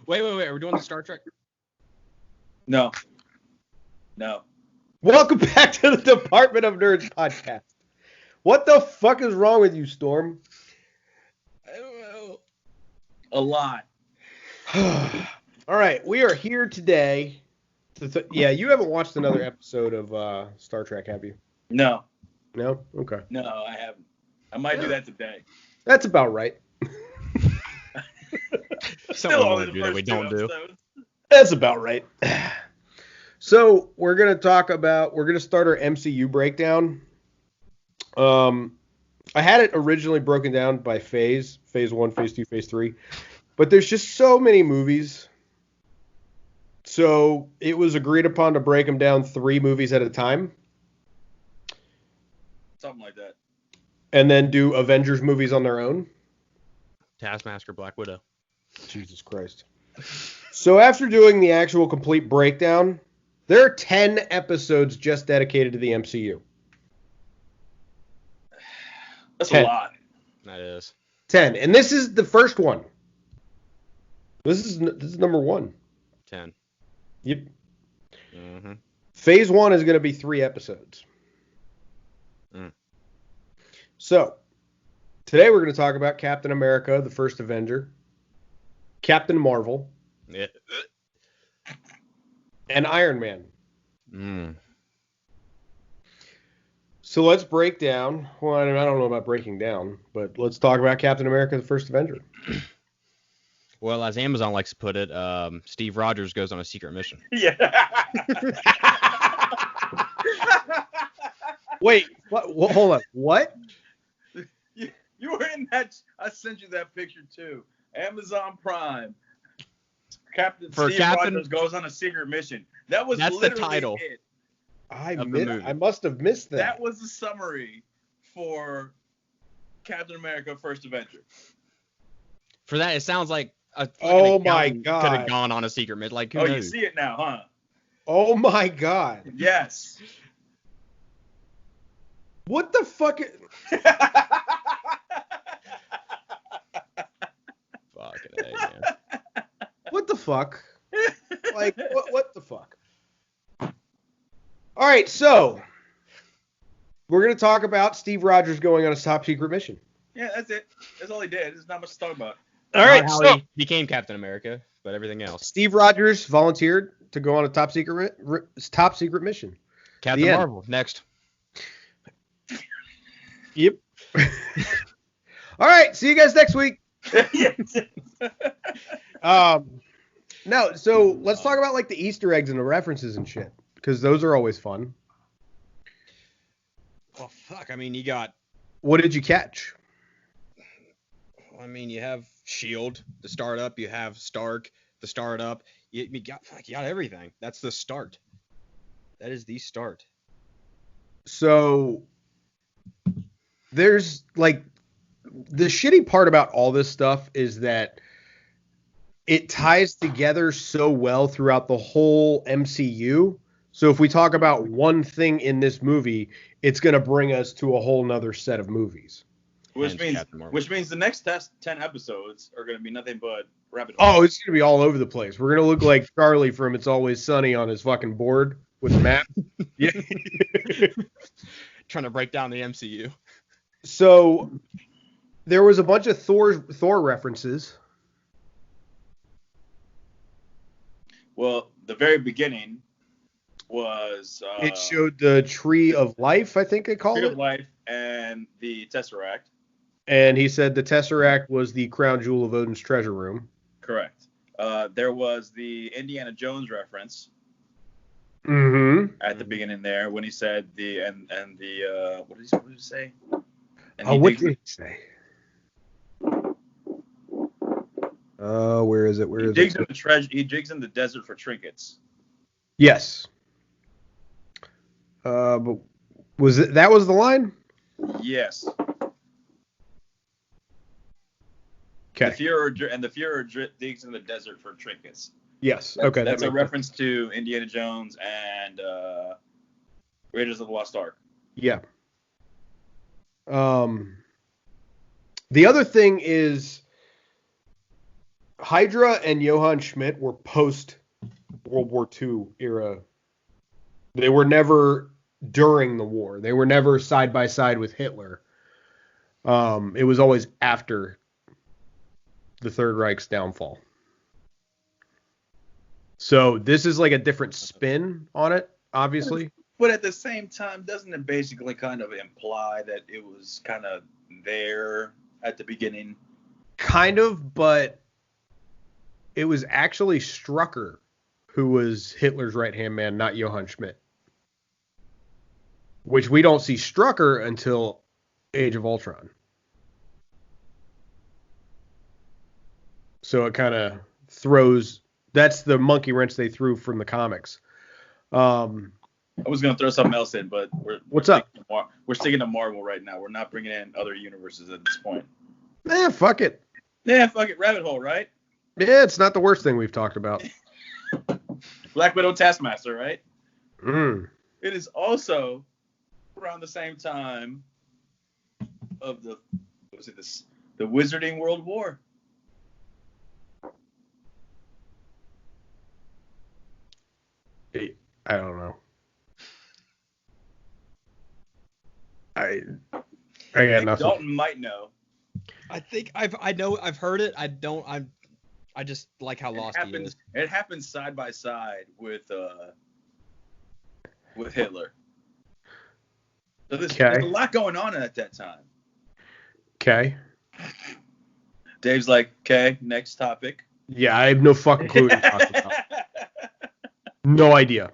Wait. Are we doing the Star Trek? No. Welcome back to the Department of Nerds podcast. What the fuck is wrong with you, Storm? I don't know. A lot. All right, we are here today. Yeah, you haven't watched another episode of Star Trek, have you? No. No? Okay. No, I haven't. I might do that today. That's about right. Something we do that we don't do. That's about right. So we're gonna start our MCU breakdown. I had it originally broken down by phase 1, phase 2, phase 3, but there's just so many movies. So it was agreed upon to break them down 3 movies at a time. Something like that. And then do Avengers movies on their own. Taskmaster, Black Widow. Jesus Christ. So after doing the actual complete breakdown, there are 10 episodes just dedicated to the MCU. That's 10. a lot. That is 10. And this is the first one. This is number 1. 10. Yep. Mm-hmm. Phase 1 is going to be 3 episodes. So, today we're going to talk about Captain America, the First Avenger, Captain Marvel, Yeah. and Iron Man. So let's break down. Well, I don't know about breaking down, but let's talk about Captain America, the First Avenger. Well, as Amazon likes to put it, Steve Rogers goes on a secret mission. Yeah. Wait, what? Hold on. What? You were in that. I sent you that picture too. Amazon Prime. Steve Rogers goes on a secret mission. That's literally the title. It. I must have missed that. That was the summary for Captain America: First Avenger. For that, it sounds like oh my god, could have gone on a secret mission. Like, who knows? You see it now, huh? Oh my god. Yes. What the fuck? Fucking A, man. What the fuck? Like, what the fuck? All right, so we're going to talk about Steve Rogers going on a top secret mission. Yeah, that's it. That's all he did. There's not much to talk about. All right, Not how so he became Captain America, but everything else. Steve Rogers volunteered to go on a top secret mission. Captain Marvel, next. Yep. All right, see you guys next week. No, so let's talk about like the Easter eggs and the references and shit, because those are always fun. Well, fuck. I mean, you got. What did you catch? I mean, you have Shield, the startup. You have Stark, the startup. You got everything. That's the start. That is the start. So there's like the shitty part about all this stuff is that it ties together so well throughout the whole MCU. So if we talk about one thing in this movie, it's going to bring us to a whole nother set of movies. Which means the next 10 episodes are going to be nothing but rabbit holes. Oh, it's going to be all over the place. We're going to look like Charlie from It's Always Sunny on his fucking board with the map. Yeah. Trying to break down the MCU. So there was a bunch of Thor references. Well, the very beginning was... it showed the Tree of Life, I think they called it. Tree of Life and the Tesseract. And he said the Tesseract was the crown jewel of Odin's treasure room. Correct. There was the Indiana Jones reference. At the beginning there when he said what did he say? What did he say? Where is it? He digs in the treasure. He digs in the desert for trinkets. Yes. But that was the line? Yes. Okay. The Führer digs in the desert for trinkets. Yes. Okay. That's a reference to Indiana Jones and Raiders of the Lost Ark. Yeah. The other thing is Hydra and Johann Schmidt were post World War II era. They were never during the war. They were never side by side with Hitler. It was always after the Third Reich's downfall. So this is like a different spin on it, obviously. But at the same time, doesn't it basically kind of imply that it was kind of there at the beginning? Kind of, but it was actually Strucker who was Hitler's right-hand man, not Johann Schmidt. Which we don't see Strucker until Age of Ultron. So it kind of throws... That's the monkey wrench they threw from the comics. I was going to throw something else in, but what's up? We're sticking to Marvel right now. We're not bringing in other universes at this point. Fuck it. Yeah, fuck it. Rabbit hole, right? Yeah, it's not the worst thing we've talked about. Black Widow Taskmaster, right? Mm. It is also around the same time of the Wizarding World War. I don't know. I got nothing. Dalton might know. I think I've heard it. I just like how lost he is. It happens side by side with Hitler. So there's a lot going on at that time. Okay. Dave's like, okay, next topic. Yeah, I have no fucking clue what you're talking about. No idea.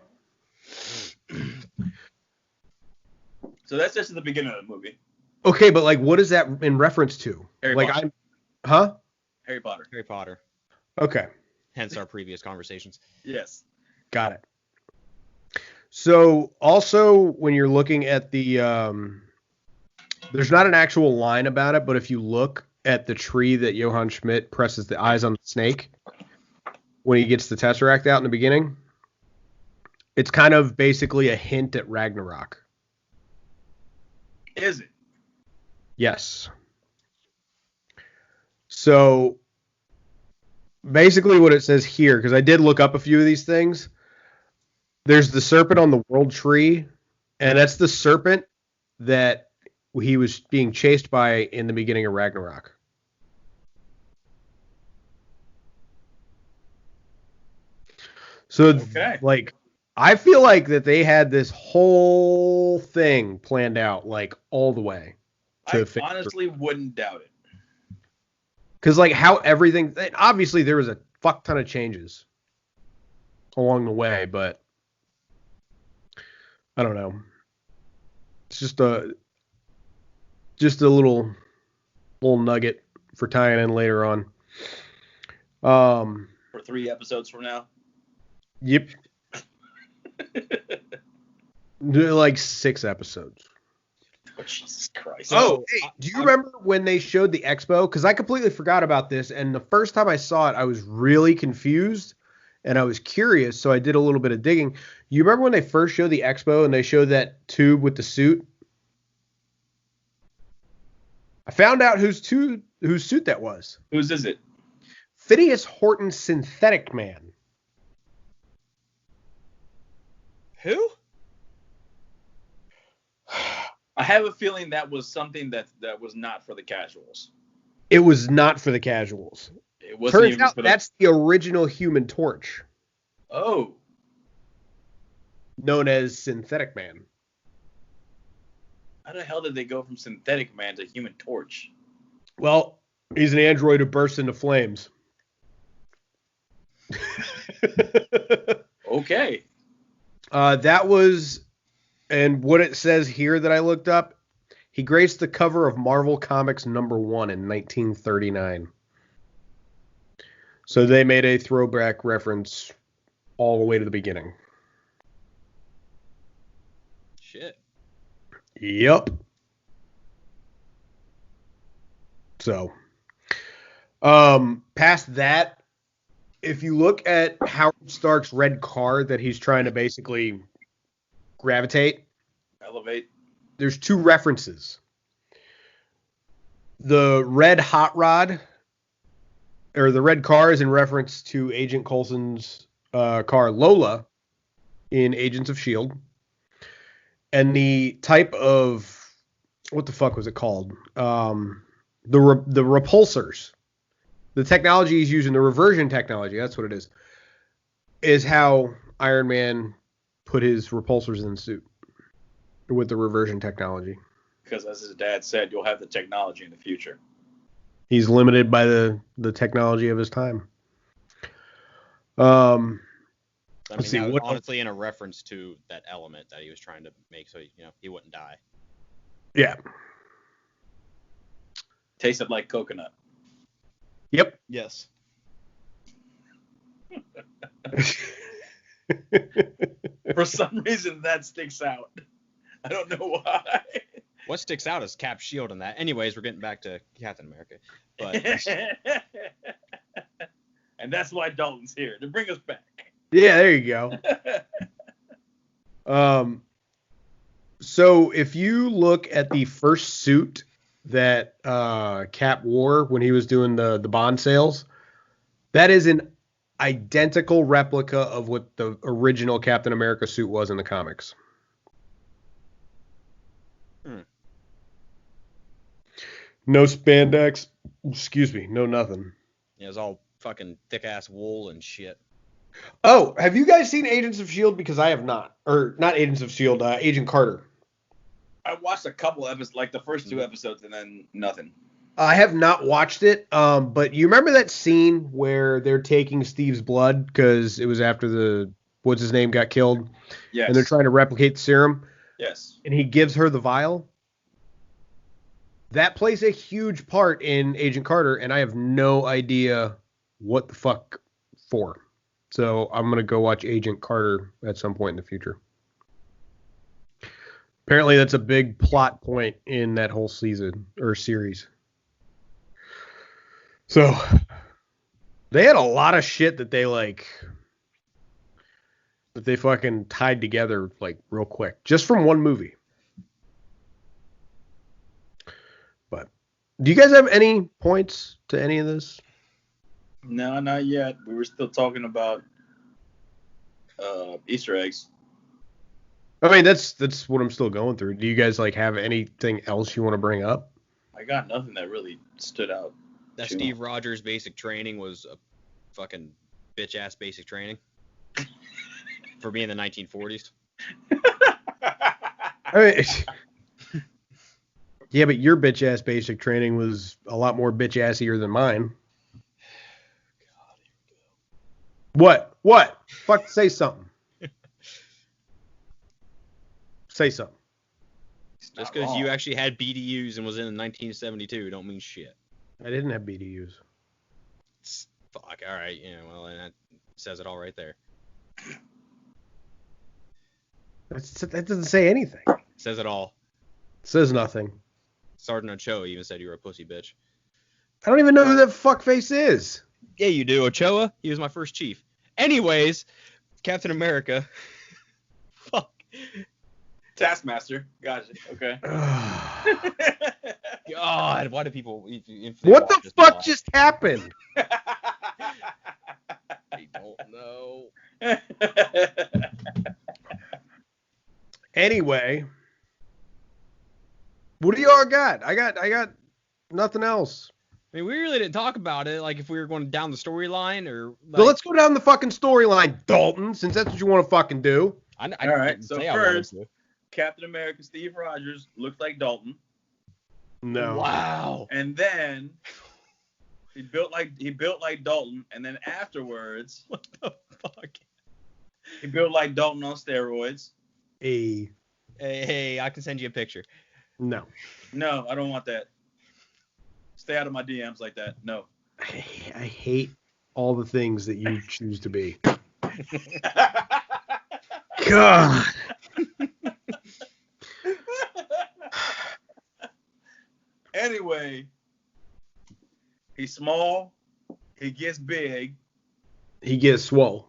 So that's just at the beginning of the movie. Okay, but like, what is that in reference to? Harry Potter. Harry Potter. Harry Potter. Okay. Hence our previous conversations. Yes. Got it. So also when you're looking at the, there's not an actual line about it, but if you look at the tree that Johann Schmidt presses the eyes on the snake when he gets the Tesseract out in the beginning, it's kind of basically a hint at Ragnarok. Is it? Yes. So basically what it says here, because I did look up a few of these things, there's the serpent on the world tree, and that's the serpent that he was being chased by in the beginning of Ragnarok. So, like, I feel like that they had this whole thing planned out, like, all the way. I honestly wouldn't doubt it. Because, like, how everything... Obviously, there was a fuck ton of changes along the way, but... I don't know. It's just a little nugget for tying in later on. For 3 episodes from now? Yep. Like 6 episodes. Oh, Jesus Christ. Oh, hey, do you remember when they showed the expo? Because I completely forgot about this, and the first time I saw it, I was really confused, and I was curious, so I did a little bit of digging. You remember when they first showed the expo, and they showed that tube with the suit? I found out whose suit that was. Whose is it? Phineas Horton's Synthetic Man. Who? I have a feeling that was something that was not for the casuals. It was not for the casuals. It wasn't. Turns out that's the original Human Torch. Oh. Known as Synthetic Man. How the hell did they go from Synthetic Man to Human Torch? Well, he's an android who bursts into flames. Okay. That was, and what it says here that I looked up, he graced the cover of Marvel Comics #1 in 1939. So they made a throwback reference all the way to the beginning. Shit. Yep. So, past that, if you look at Howard Stark's red car that he's trying to basically elevate, there's 2 references. The red hot rod the red car is in reference to Agent Coulson's car Lola in Agents of S.H.I.E.L.D. And the type of, what the fuck was it called? The repulsors. The technology he's using, the reversion technology, that's what it is how Iron Man put his repulsors in the suit with the reversion technology. Because as his dad said, you'll have the technology in the future. He's limited by the technology of his time. Let's see. That was honestly in a reference to that element that he was trying to make, so he wouldn't die. Yeah. Tasted like coconut. Yep. Yes. For some reason, that sticks out. I don't know why. What sticks out is Cap's shield in that. Anyways, we're getting back to Captain America. But and that's why Dalton's here, to bring us back. Yeah, there you go. So if you look at the first suit that Cap wore when he was doing the Bond sales, that is an identical replica of what the original Captain America suit was in the comics. No spandex. Excuse me. No nothing. Yeah, it was all fucking thick-ass wool and shit. Oh, have you guys seen Agents of S.H.I.E.L.D.? Because I have not. Or not Agents of S.H.I.E.L.D., Agent Carter. I watched a couple episodes, like the first 2 episodes, and then nothing. I have not watched it, but you remember that scene where they're taking Steve's blood because it was after what's his name got killed? Yes. And they're trying to replicate the serum? Yes. And he gives her the vial? That plays a huge part in Agent Carter, and I have no idea what the fuck for. So I'm going to go watch Agent Carter at some point in the future. Apparently that's a big plot point in that whole season or series. So they had a lot of shit that they fucking tied together like real quick just from one movie. But do you guys have any points to any of this? No, not yet. We were still talking about Easter eggs. I mean, that's what I'm still going through. Do you guys have anything else you want to bring up? I got nothing that really stood out. That Steve Rogers basic training was a fucking bitch-ass basic training for being the 1940s. I mean, yeah, but your bitch-ass basic training was a lot more bitch-assier than mine. What? Fuck, say something. Say something. Just because you actually had BDUs and was in 1972 don't mean shit. I didn't have BDUs. Fuck, alright, well, and that says it all right there. That doesn't say anything. Says it all. Says nothing. Sergeant Ochoa even said you were a pussy bitch. I don't even know who that fuckface is. Yeah, you do. Ochoa? He was my first chief. Anyways, Captain America. Fuck. Taskmaster. Gotcha. Okay. God, why do people... What the fuck just happened? I don't know. Anyway, what do y'all got? I got nothing else. I mean, we really didn't talk about it, if we were going down the storyline or... So let's go down the fucking storyline, Dalton, since that's what you want to fucking do. All right, so first, Captain America Steve Rogers looked like Dalton. No. Wow. And then he built like Dalton, and then afterwards, what the fuck? He built like Dalton on steroids. Hey, I can send you a picture. No, I don't want that. Stay out of my DMs like that. No. I hate all the things that you choose to be. God. Anyway, he's small. He gets big. He gets swole.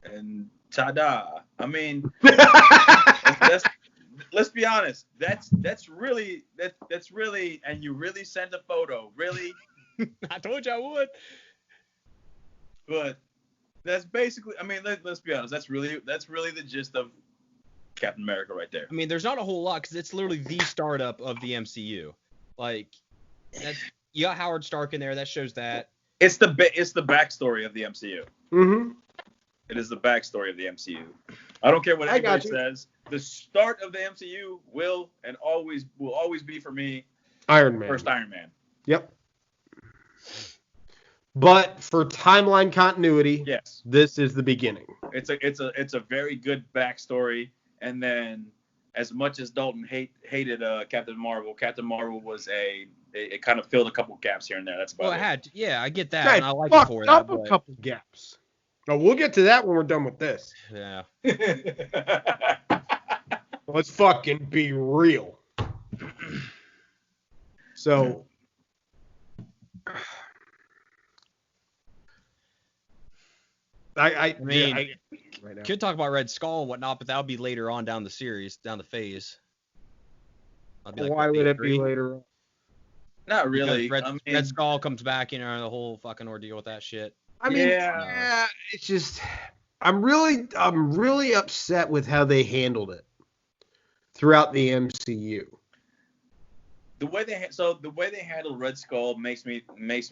And ta-da. I mean, let's be honest. That's really, and you really sent a photo, really. I told you I would. But that's basically. I mean, let's be honest. That's really the gist of Captain America right there. I mean, there's not a whole lot because it's literally the startup of the MCU. Like, you got Howard Stark in there. That shows that. It's the backstory of the MCU. Mm-hmm. It is the backstory of the MCU. I don't care what anybody says. The start of the MCU will always be for me Iron Man. First Iron Man. Yep. But for timeline continuity, yes, this is the beginning. It's a very good backstory. And then, as much as Dalton hated Captain Marvel was it kind of filled a couple gaps here and there. That's about it. Yeah, I get that. Okay, and I like it for that. A couple gaps. No, we'll get to that when we're done with this. Yeah. Let's fucking be real. So, I mean, right now. Could talk about Red Skull and whatnot, but that would be later on down the series, down the phase. Why would it be later on? Not really. Red Skull comes back, the whole fucking ordeal with that shit. I mean, yeah, it's just I'm really upset with how they handled it throughout the MCU. The way they handled Red Skull makes me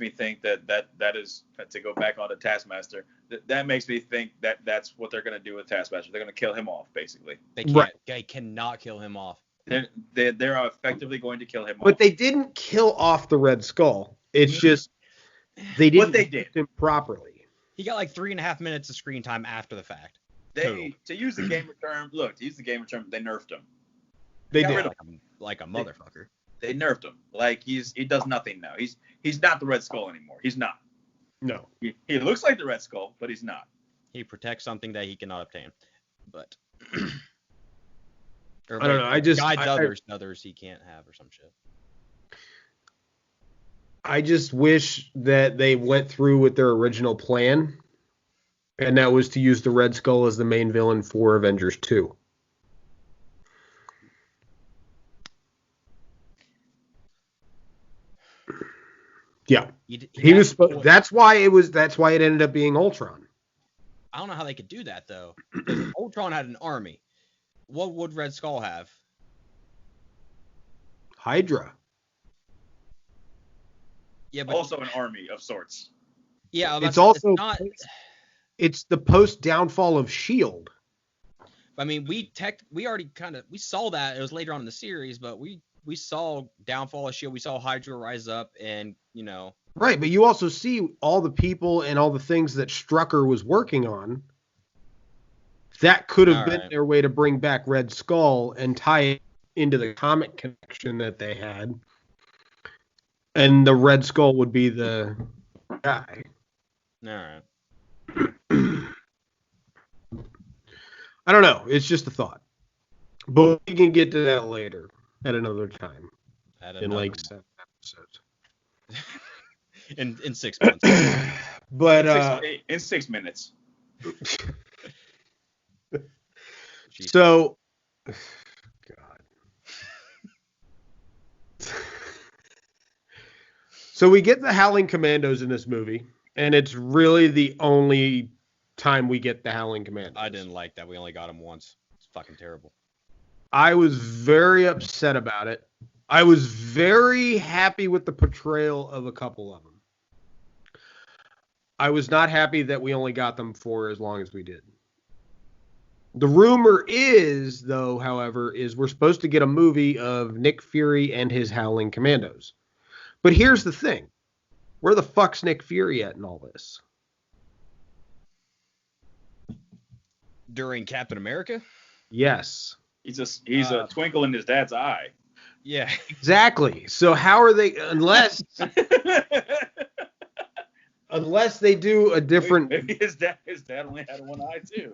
think that is to go back on to Taskmaster. That makes me think that's what they're gonna do with Taskmaster. They're gonna kill him off, basically. They can't. Right. They cannot kill him off. They're effectively going to kill him off. But they didn't kill off the Red Skull. It's just they didn't do him properly. He got like 3.5 minutes of screen time after the fact. To use the gamer term, they nerfed him. They did. Like a motherfucker. They nerfed him. Like he does nothing now. He's not the Red Skull anymore. He's not. No. He looks like the Red Skull, but he's not. He protects something that he cannot obtain. But I don't know. I just guides others he can't have or some shit. I just wish that they went through with their original plan, and that was to use the Red Skull as the main villain for Avengers 2. Yeah, he was. That's why it ended up being Ultron. I don't know how they could do that though. Because Ultron had an army. What would Red Skull have? Hydra. Yeah, but also an army of sorts. Yeah, it's the post downfall of S.H.I.E.L.D. I mean, we already we saw that. It was later on in the series, but we saw downfall of S.H.I.E.L.D. We saw Hydra rise up, and Right, but you also see all the people and all the things that Strucker was working on. That could have been their way to bring back Red Skull and tie it into the comic connection that they had. And the Red Skull would be the guy. All right. I don't know. It's just a thought. But we can get to that later at another time. In like 7 episodes. in 6 months. But in 6 minutes. So, God. So we get the Howling Commandos in this movie, and it's really the only time we get the Howling Commandos. I didn't like that. We only got them once. It's fucking terrible. I was very upset about it. I was very happy with the portrayal of a couple of them. I was not happy that we only got them for as long as we did. The rumor is, though, however, is we're supposed to get a movie of Nick Fury and his Howling Commandos. But here's the thing. Where the fuck's Nick Fury at in all this? During Captain America? Yes. He's a twinkle in his dad's eye. Yeah. Exactly. So how are they, unless they do a different... Maybe his dad only had one eye, too.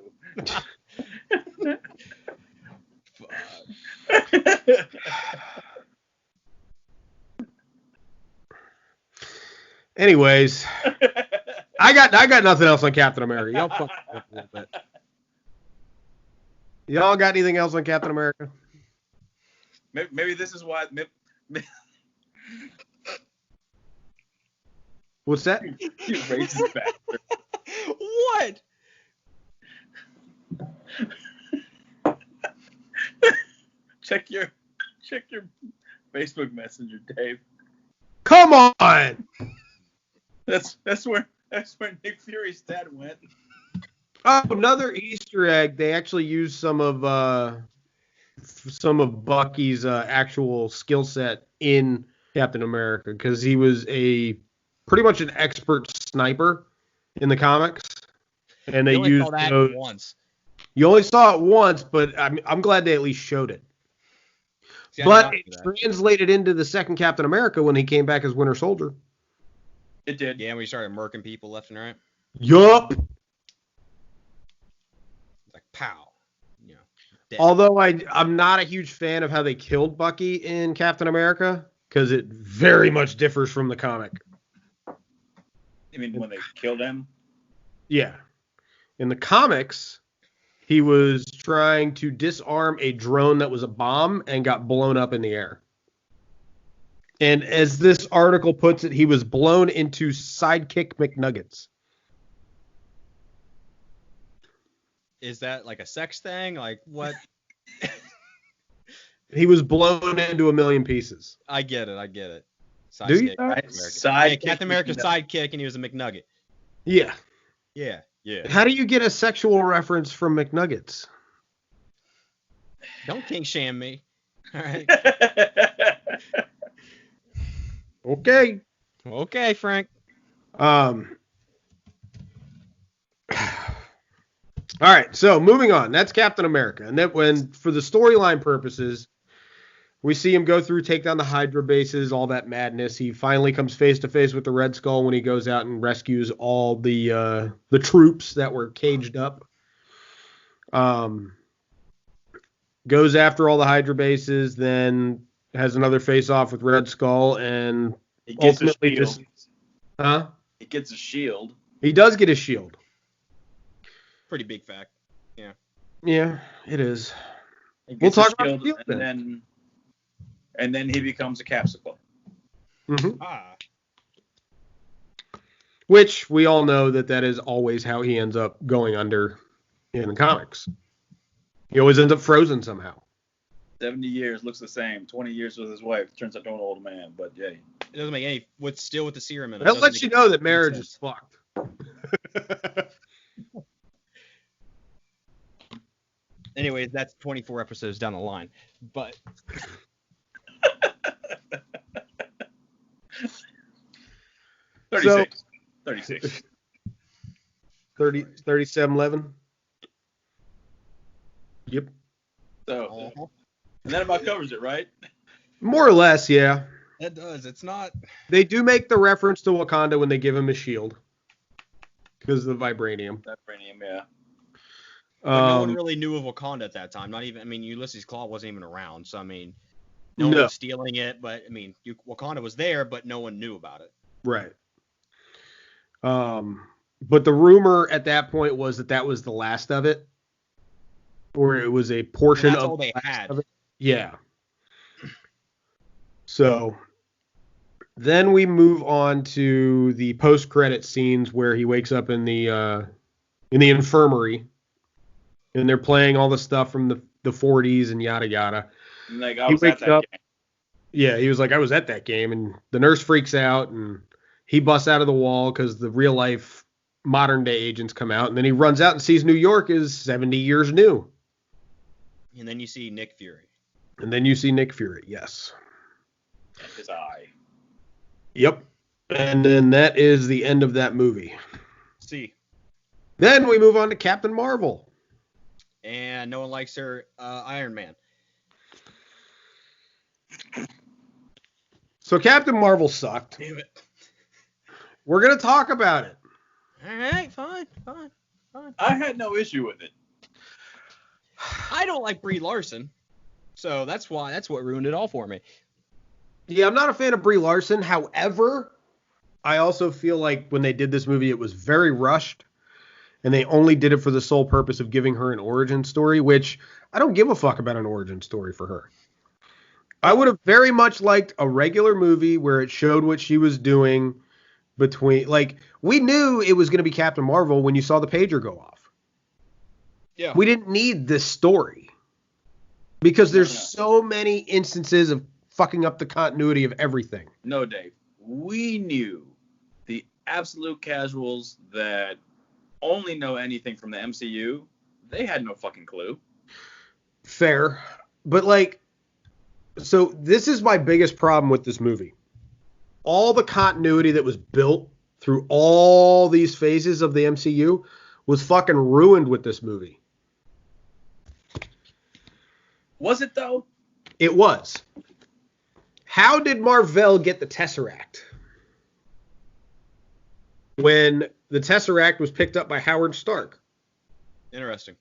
Anyways, I got nothing else on Captain America. Y'all fuck up a little bit. Y'all got anything else on Captain America? maybe this is why. What's that? You racist bastard. What? Check your Facebook Messenger, Dave. Come on! That's where Nick Fury's dad went. Oh, another Easter egg. They actually used some of Bucky's actual skill set in Captain America because he was pretty much an expert sniper in the comics, and they used those once. You only saw it once, but I'm glad they at least showed it. See, but it translated into the second Captain America when he came back as Winter Soldier. It did. Yeah, when he started murking people left and right. Yup. Like pow. You know. Dead. Although I'm not a huge fan of how they killed Bucky in Captain America because it very much differs from the comic. You mean when they killed him? Yeah. In the comics, he was trying to disarm a drone that was a bomb and got blown up in the air. And as this article puts it, he was blown into Sidekick McNuggets. Is that like a sex thing? Like what? He was blown into a million pieces. I get it. Do you? Captain America's sidekick, and he was a McNugget. Yeah. Yeah. How do you get a sexual reference from McNuggets? Don't king shame me. All right. Okay, Frank. All right, so moving on. That's Captain America. And then for the storyline purposes, we see him go through, take down the Hydra bases, all that madness. He finally comes face to face with the Red Skull when he goes out and rescues all the troops that were caged up. Goes after all the Hydra bases, then has another face-off with Red Skull, and he gets ultimately a shield. He gets a shield. He does get a shield. Pretty big fact. Yeah. Yeah, it is. We'll talk about the shield and then he becomes a capsicle. Mm-hmm. Which we all know that is always how he ends up going under in the comics. He always ends up frozen somehow. 70 years looks the same. 20 years with his wife turns into an old man. But yeah, it doesn't make any. With the serum in it. That lets you know that marriage is fucked. Anyways, that's 24 episodes down the line. But 36. 36. 37-11. Yep. So, and that about covers it, right? More or less, yeah. It does. It's not. They do make the reference to Wakanda when they give him a shield because of the vibranium. Vibranium, yeah. But no one really knew of Wakanda at that time. Not even. I mean, Ulysses Claw wasn't even around. So I mean, no one was stealing it. But I mean, Wakanda was there, but no one knew about it. Right. But the rumor at that point was that was the last of it, or it was a portion that's of all they had. Of it. Yeah. So then we move on to the post-credit scenes where he wakes up in the infirmary, and they're playing all the stuff from the 40s and yada yada. Like I was at that game. Yeah, he was like, I was at that game, and the nurse freaks out, and he busts out of the wall because the real life modern day agents come out, and then he runs out and sees New York is 70 years new. And then you see Nick Fury. Yes. His eye. Yep. And then that is the end of that movie. See. Then we move on to Captain Marvel. And no one likes her Iron Man. So Captain Marvel sucked. Damn it. We're going to talk about it. All right, fine. I had no issue with it. I don't like Brie Larson. So that's what ruined it all for me. Yeah, I'm not a fan of Brie Larson. However, I also feel like when they did this movie, it was very rushed. And they only did it for the sole purpose of giving her an origin story, which I don't give a fuck about an origin story for her. I would have very much liked a regular movie where it showed what she was doing between, like, we knew it was going to be Captain Marvel when you saw the pager go off. Yeah. We didn't need this story because there's so many instances of fucking up the continuity of everything. No, Dave. We knew the absolute casuals that only know anything from the MCU. They had no fucking clue. Fair. But, like, so this is my biggest problem with this movie. All the continuity that was built through all these phases of the MCU was fucking ruined with this movie. Was it, though? It was. How did Marvel get the Tesseract? When the Tesseract was picked up by Howard Stark. Interesting.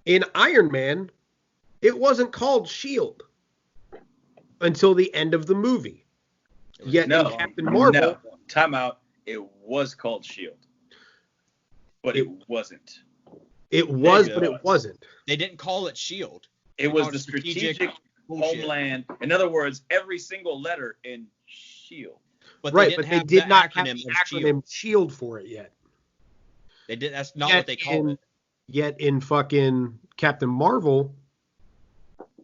In Iron Man, it wasn't called S.H.I.E.L.D. until the end of the movie. Yet in Captain Marvel... No, time out. It was called S.H.I.E.L.D. But it wasn't. It was, but it wasn't. They didn't call it S.H.I.E.L.D. It was the strategic homeland. In other words, every single letter in S.H.I.E.L.D. But right, but they did not have the acronym acronym S.H.I.E.L.D. for it yet. They did. That's not what they called it. Yet in fucking Captain Marvel,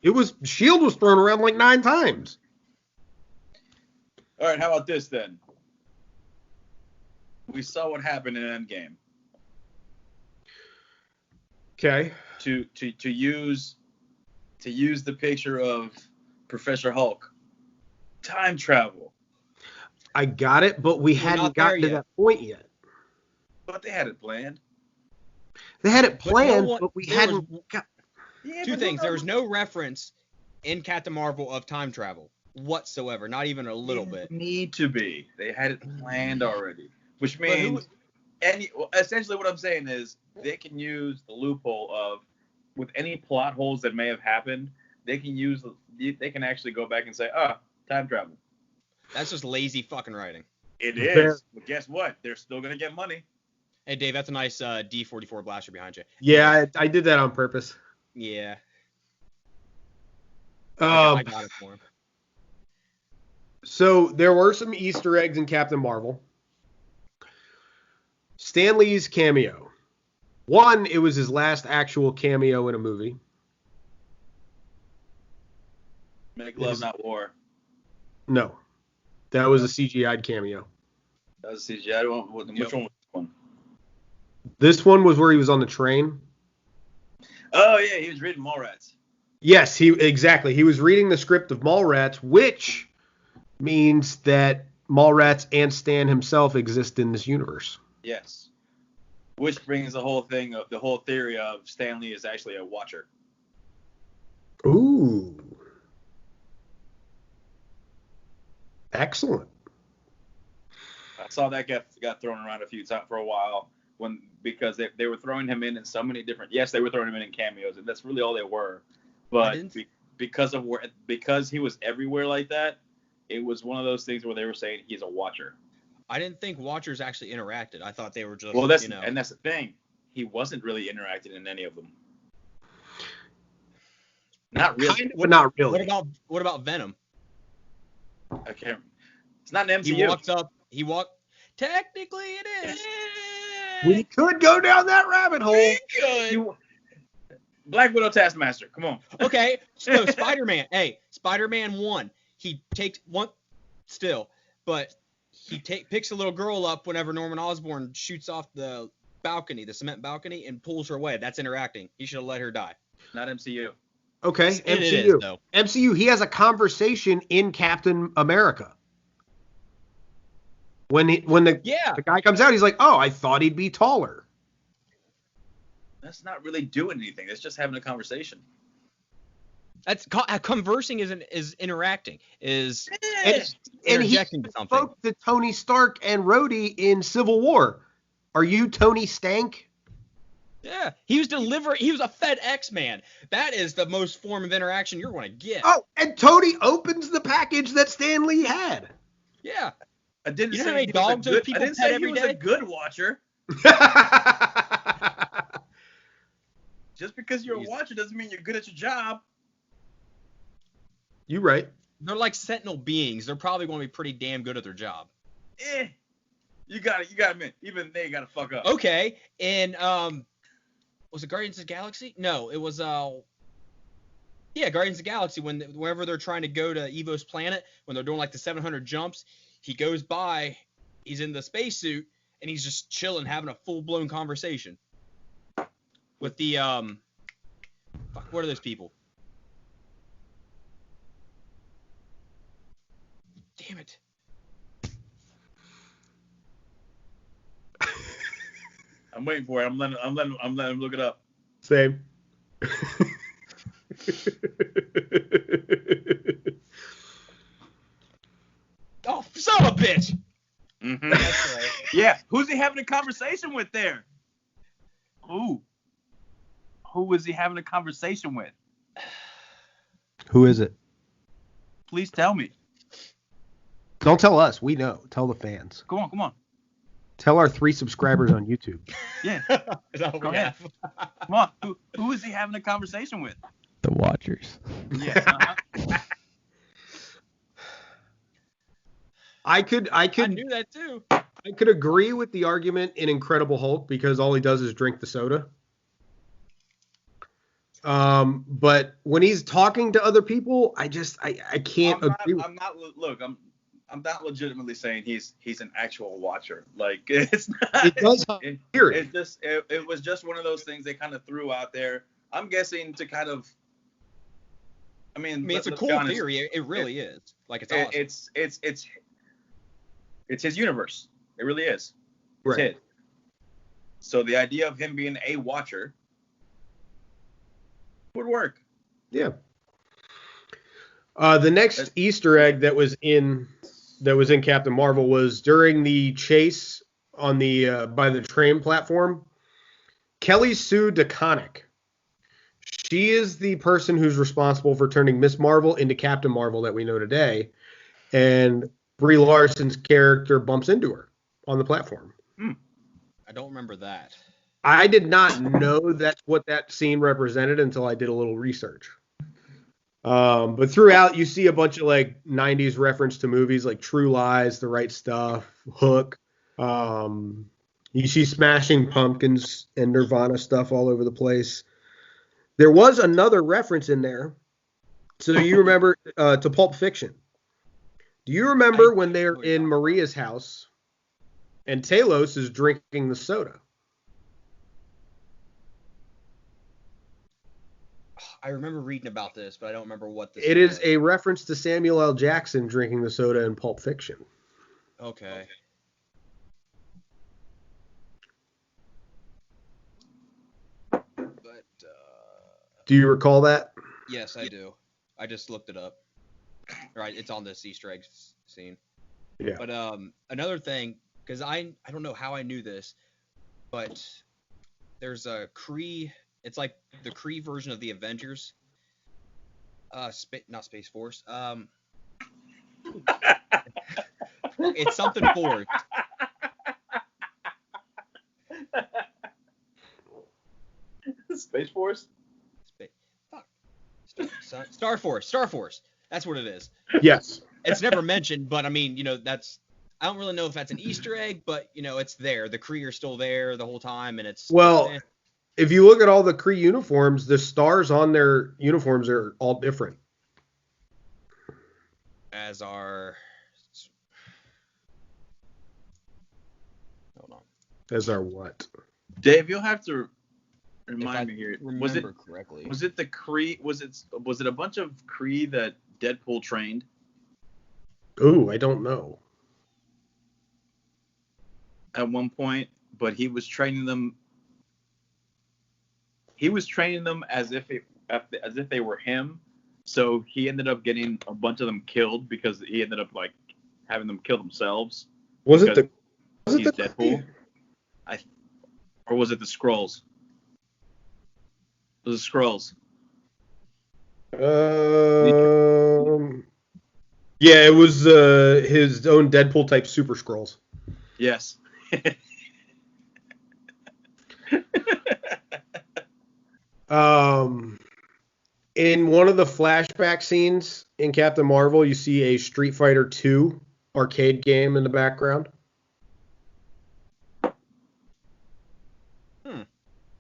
it was S.H.I.E.L.D. was thrown around like 9 times. All right, how about this then? We saw what happened in Endgame. Okay. To use the picture of Professor Hulk. Time travel. I got it, but we hadn't gotten to that point yet. But they had it planned. They had it planned, but we hadn't got... Two things. There was no reference in Captain Marvel of time travel whatsoever, not even a little bit. Need to be. They had it planned already, which means essentially what I'm saying is they can use the loophole of with any plot holes that may have happened. They can actually go back and say, time travel. That's just lazy fucking writing. It is. But guess what? They're still gonna get money. Hey Dave, that's a nice D44 blaster behind you. Yeah, I did that on purpose. Yeah. I got it for him. So there were some Easter eggs in Captain Marvel. Stan Lee's cameo. One, it was his last actual cameo in a movie. Make love, not war. No. That was a CGI'd cameo. That was CGI. Which one was this one? This one was where he was on the train. Oh, yeah, he was reading Mallrats. Yes, exactly. He was reading the script of Mallrats, which means that Mallrats and Stan himself exist in this universe. Yes. Which brings the whole theory of Stan Lee is actually a watcher. Ooh. Excellent. I saw that got thrown around a few times for a while because they were throwing him in so many different. Yes, they were throwing him in cameos, and that's really all they were. But because he was everywhere like that, it was one of those things where they were saying he's a watcher. I didn't think watchers actually interacted. I thought they were just and that's the thing. He wasn't really interacting in any of them. Not really. Not really. What about Venom? Okay. It's not an MCU. Technically it is. We could go down that rabbit hole. We could. Black Widow Taskmaster. Come on. Okay. So Spider-Man. Hey, Spider-Man 1. He takes one still, but he picks a little girl up whenever Norman Osborn shoots off the balcony, the cement balcony, and pulls her away. That's interacting. He should have let her die. Not MCU. Okay, MCU. It is, though. MCU, he has a conversation in Captain America. When the guy comes out, he's like, "Oh, I thought he'd be taller." That's not really doing anything. That's just having a conversation. That's conversing is interacting. And he spoke to Tony Stark and Rhodey in Civil War. Are you Tony Stank? Yeah, he was a FedEx man. That is the most form of interaction you're going to get. Oh, and Tony opens the package that Stan Lee had. Yeah. I didn't say how many dogs those people pet every day? I didn't say he was a good watcher. Just because you're a watcher doesn't mean you're good at your job. You right. They're like sentinel beings. They're probably going to be pretty damn good at their job. You got to admit, even they got to fuck up. Okay, and was it Guardians of the Galaxy? No, it was Guardians of the Galaxy. Whenever they're trying to go to Evo's planet, when they're doing like the 700 jumps, he goes by, he's in the spacesuit, and he's just chilling, having a full blown conversation with the what are those people? Damn it. I'm waiting for it. I'm letting him look it up. Same. Oh, son of a bitch! Mm-hmm. That's right. Yeah. Who's he having a conversation with there? Who was he having a conversation with? Who is it? Please tell me. Don't tell us. We know. Tell the fans. Come on. Tell our 3 subscribers on YouTube. Yeah. Is that what Go we ahead. have? Come on. Who is he having a conversation with? The Watchers. Yeah. Uh-huh. I could I knew that too. I could agree with the argument in Incredible Hulk because all he does is drink the soda. But when he's talking to other people, I can't agree. I'm not legitimately saying he's an actual watcher. Like it's not. It does hear it. It was just one of those things they kind of threw out there. I'm guessing to kind of. I mean, it's a cool theory. It really is. Like it's awesome. It's his universe. It really is. It's Right. his. So the idea of him being a watcher would work. Yeah. The next Easter egg that was in Captain Marvel was during the chase on the by the train platform. Kelly Sue DeConnick. She is the person who's responsible for turning Miss Marvel into Captain Marvel that we know today, and Brie Larson's character bumps into her on the platform. I don't remember that. I did not know that's what that scene represented until I did a little research. But throughout, you see a bunch of like 90s reference to movies like True Lies, The Right Stuff, Hook. You see Smashing Pumpkins and Nirvana stuff all over the place. There was another reference in there. So you remember to Pulp Fiction. Do you remember when they're in Maria's house and Talos is drinking the soda? I remember reading about this, but I don't remember what this It is was. a reference to Samuel L. Jackson drinking the soda in Pulp Fiction. Okay. But Do you recall that? yes, I do. I just looked it up. Right, it's on this Easter egg scene. Yeah. But another thing, because I don't know how I knew this, but there's a Kree. It's like the Kree version of the Avengers. Not Space Force. It's something Force. Space Force? Star Force. Star Force. That's what it is. Yes. It's never mentioned, but I mean, that's. I don't really know if that's an Easter egg, but it's there. The Kree are still there the whole time, and it's. Well, if you look at all the Kree uniforms, the stars on their uniforms are all different. As our. Hold on. As our what? Dave, you'll have to remind If I me here. Remember correctly. Was it the Kree? Was it a bunch of Kree that Deadpool trained? Ooh, I don't know. At one point, but he was training them. He was training them as if they were him. So he ended up getting a bunch of them killed because he ended up like having them kill themselves. Was it the Deadpool? Or was it the Skrulls? It was the Skrulls. Yeah, it was his own Deadpool type Super Skrulls. Yes. In one of the flashback scenes in Captain Marvel, you see a Street Fighter 2 arcade game in the background.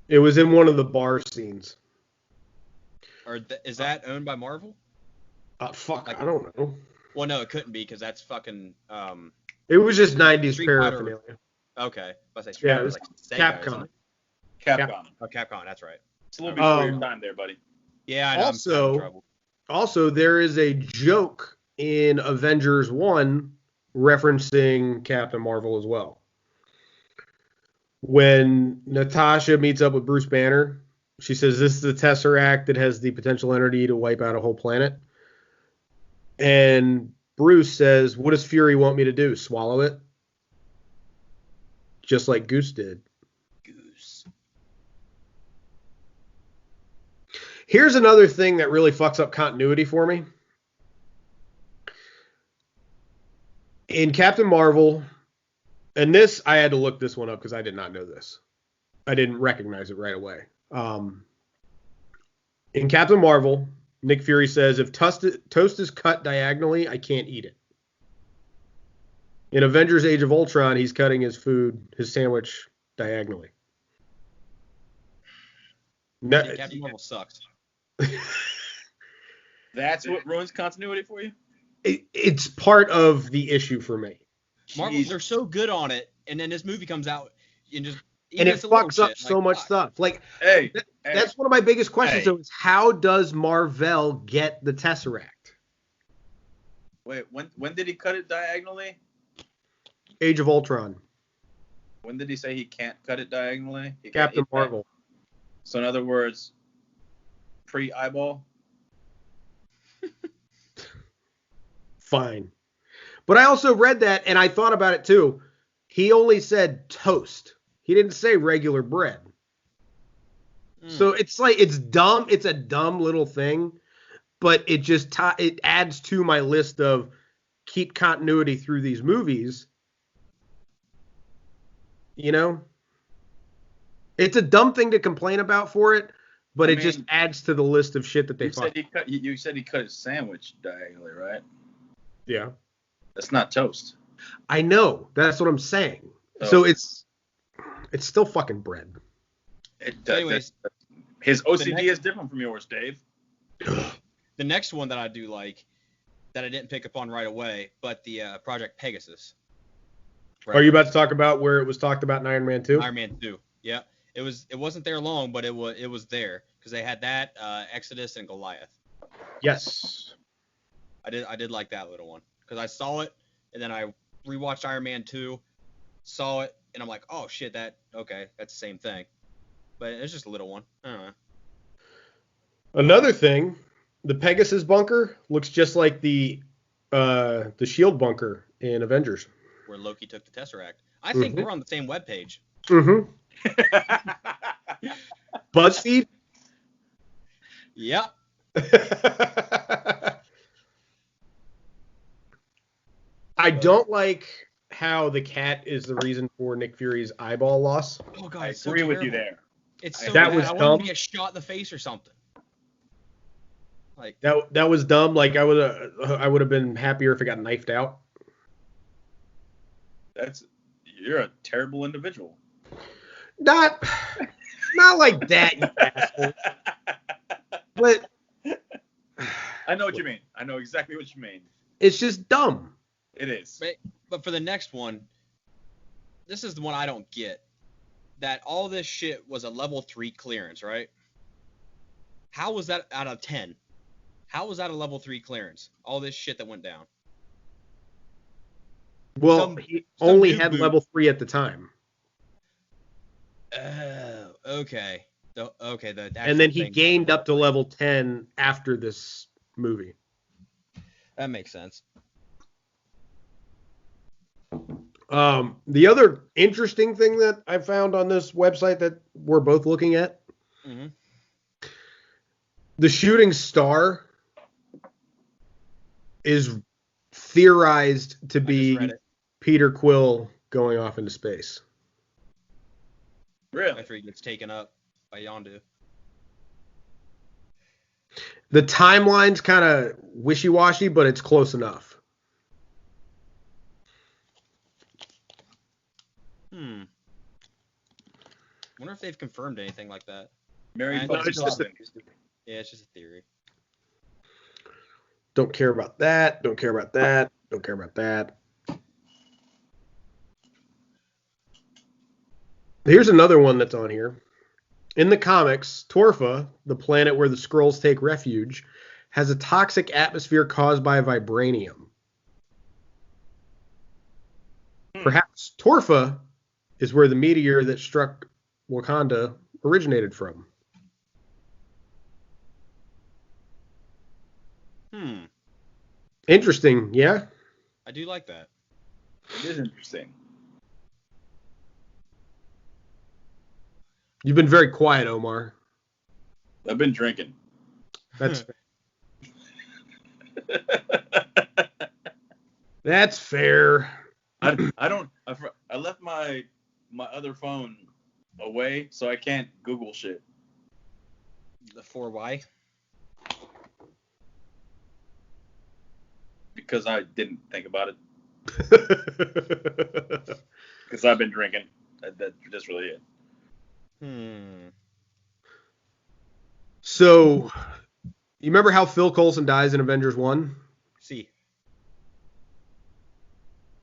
It was in one of the bar scenes. Is that owned by Marvel? Fuck, I don't know. Well, no, it couldn't be because that's fucking. It was just 90s Street paraphernalia. Okay, I say Yeah, it it was like Saga, Capcom. Capcom. Oh, Capcom, that's right. It's a little before your time there, buddy. Yeah, I know. I'm in trouble. Also, there is a joke in Avengers 1 referencing Captain Marvel as well. When Natasha meets up with Bruce Banner, she says, this is the Tesseract that has the potential entity to wipe out a whole planet. And Bruce says, what does Fury want me to do? Swallow it? Just like Goose did. Goose. Here's another thing that really fucks up continuity for me. In Captain Marvel, and this, I had to look this one up because I did not know this. I didn't recognize it right away. In Captain Marvel, Nick Fury says, if toast is cut diagonally, I can't eat it. In Avengers Age of Ultron, he's cutting his sandwich diagonally. Captain Marvel sucks. That's what ruins continuity for you? It's part of the issue for me. Marvel, they're so good on it, and then this movie comes out and just and it fucks up so much stuff. Like, that's one of my biggest questions. Though, is how does Marvel get the Tesseract? Wait, when did he cut it diagonally? Age of Ultron. When did he say he can't cut it diagonally? Captain Marvel. So in other words, pre-eyeball. Fine. But I also read that, and I thought about it too. He only said toast. He didn't say regular bread. So it's like, it's dumb. It's a dumb little thing, but it just it adds to my list of keep continuity through these movies. You know? It's a dumb thing to complain about for it, but it just adds to the list of shit that they fuck. You said he cut his sandwich diagonally, right? Yeah. That's not toast. I know. That's what I'm saying. So it's still fucking bread. Anyways, his OCD is different from yours, Dave. The next one that I do like, that I didn't pick up on right away, but the Project Pegasus. Right. Are you about to talk about where it was talked about in Iron Man 2? Iron Man 2, yeah. It wasn't there long, but it was there because they had that Exodus and Goliath. Yes. I did like that little one because I saw it and then I rewatched Iron Man 2, saw it, and I'm like, oh shit, that's the same thing. But it's just a little one. I don't know. Another thing, the Pegasus bunker looks just like the Shield bunker in Avengers. Where Loki took the Tesseract. I think we're on the same webpage. Mm-hmm. BuzzFeed? Yeah. I don't like how the cat is the reason for Nick Fury's eyeball loss. Oh god, I agree with you there. It's so that bad. was I dumb. want him to get shot in the face or something. Like that was dumb. Like I would have been happier if it got knifed out. You're a terrible individual. Not like that, you asshole. But I know what you mean. I know exactly what you mean. It's just dumb. It is. But for the next one, this is the one I don't get. That all this shit was a level 3 clearance, right? How was that out of 10? How was that a level 3 clearance? All this shit that went down. Well, he only had level 3 at the time. Oh, okay. And then he gained up to level 10 after this movie. That makes sense. The other interesting thing that I found on this website that we're both looking at, the shooting star is theorized to be Peter Quill going off into space. Really? After he gets taken up by Yondu. The timeline's kind of wishy-washy, but it's close enough. Wonder if they've confirmed anything like that. Mary And Poppins. Yeah, it's just a theory. Don't care about that. Don't care about that. Don't care about that. Here's another one that's on here. In the comics, Torfa, the planet where the Skrulls take refuge, has a toxic atmosphere caused by vibranium. Perhaps Torfa is where the meteor that struck Wakanda originated from. Interesting, yeah? I do like that. It is interesting. You've been very quiet, Omar. I've been drinking. That's That's fair. I left my other phone away, so I can't Google shit. The 4Y. Because I didn't think about it. Because I've been drinking. That's really it. So, you remember how Phil Coulson dies in Avengers 1? See.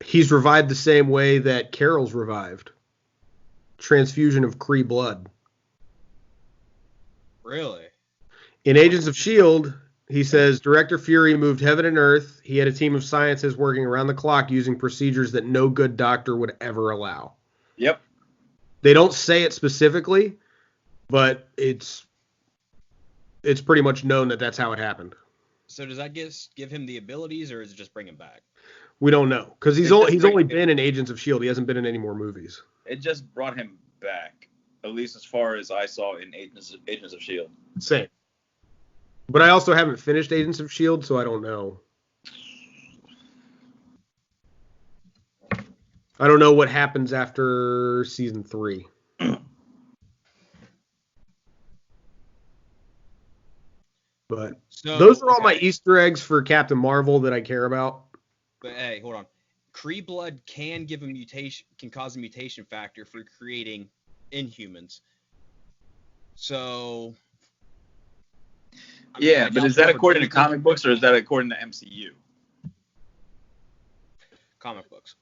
He's revived the same way that Carol's revived. Transfusion of Kree blood. Really? In Agents of S.H.I.E.L.D., he says, Director Fury moved heaven and earth. He had a team of scientists working around the clock using procedures that no good doctor would ever allow. Yep. They don't say it specifically, but it's pretty much known that that's how it happened. So does that give him the abilities, or is it just bring him back? We don't know, because he's only been in Agents of S.H.I.E.L.D. He hasn't been in any more movies. It just brought him back, at least as far as I saw in Agents of S.H.I.E.L.D. Same. But I also haven't finished Agents of S.H.I.E.L.D., so I don't know. I don't know what happens after season 3. But those are all my Easter eggs for Captain Marvel that I care about. But hey, hold on. Kree blood can cause a mutation factor for creating Inhumans. So. But is that according to comic books or is that according to MCU? Comic books.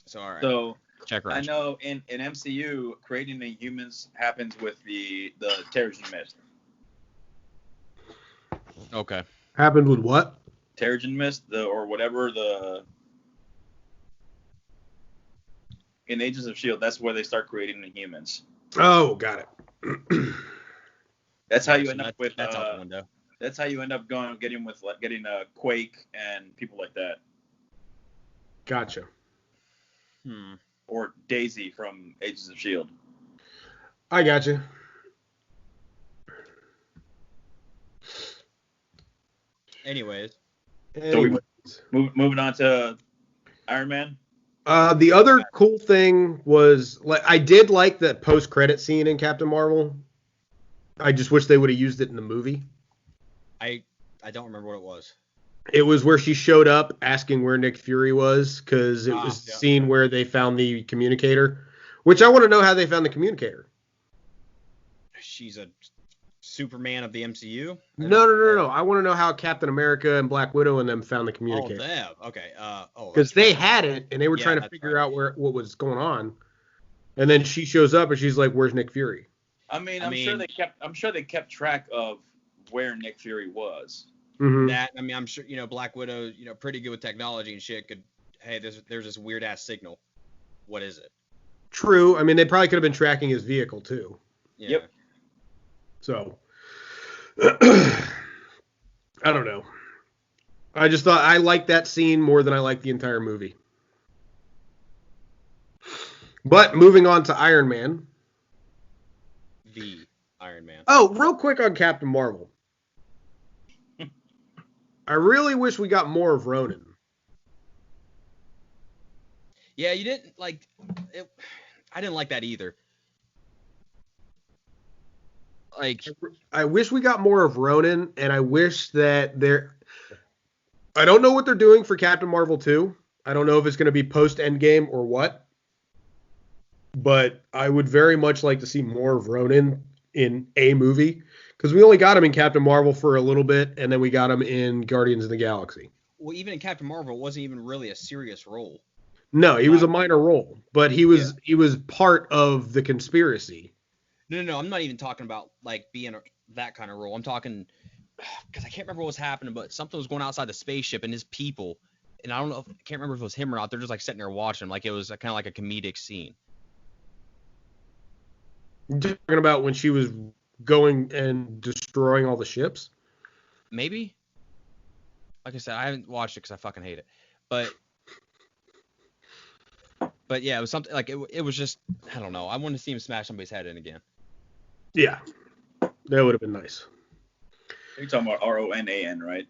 So all right. So check right. I know in MCU creating the humans happens with the Terrigen Mist. Okay. Happened with what? Terrigen Mist, or whatever in Agents of S.H.I.E.L.D., that's where they start creating the humans. Oh, got it. That's how you end up with. That's out the window. That's how you end up getting Quake and people like that. Gotcha. Or Daisy from Agents of S.H.I.E.L.D. I gotcha. Anyways. So moving on to Iron Man. The other cool thing was, like, I did like the post-credit scene in Captain Marvel. I just wish they would have used it in the movie. I don't remember what it was. It was where she showed up asking where Nick Fury was, because it was the scene where they found the communicator, which I want to know how they found the communicator. She's a Superman of the MCU? No. I want to know how Captain America and Black Widow and them found the communicator. Oh, them. Okay. Because they had it, and they were trying to figure out what was going on. And then she shows up, and she's like, "Where's Nick Fury?" I'm sure they kept track of where Nick Fury was. Mm-hmm. I'm sure, Black Widow, pretty good with technology and shit, there's this weird ass signal. What is it? True. I mean, they probably could have been tracking his vehicle too. Yeah. Yep. So, I don't know. I just thought I liked that scene more than I liked the entire movie. But moving on to Iron Man. The Iron Man. Oh, real quick on Captain Marvel. I really wish we got more of Ronan. Yeah, you didn't like it. I didn't like that either. Like, I wish we got more of Ronan, and I wish that I don't know what they're doing for Captain Marvel 2. I don't know if it's going to be post Endgame or what. But I would very much like to see more of Ronan in a movie, because we only got him in Captain Marvel for a little bit, and then we got him in Guardians of the Galaxy. well, even in Captain Marvel, it wasn't even really a serious role. No, he was a minor role, but he was part of the conspiracy. No. I'm not even talking about like being that kind of role. I'm talking because I can't remember what was happening, but something was going outside the spaceship and his people, and I can't remember if it was him or not. They're just like sitting there watching, like it was kind of like a comedic scene. You're talking about when she was going and destroying all the ships? Maybe. Like I said, I haven't watched it because I fucking hate it. But yeah, it was something like it was just, I don't know. I wanted to see him smash somebody's head in again. Yeah, that would have been nice. You're talking about Ronan, right?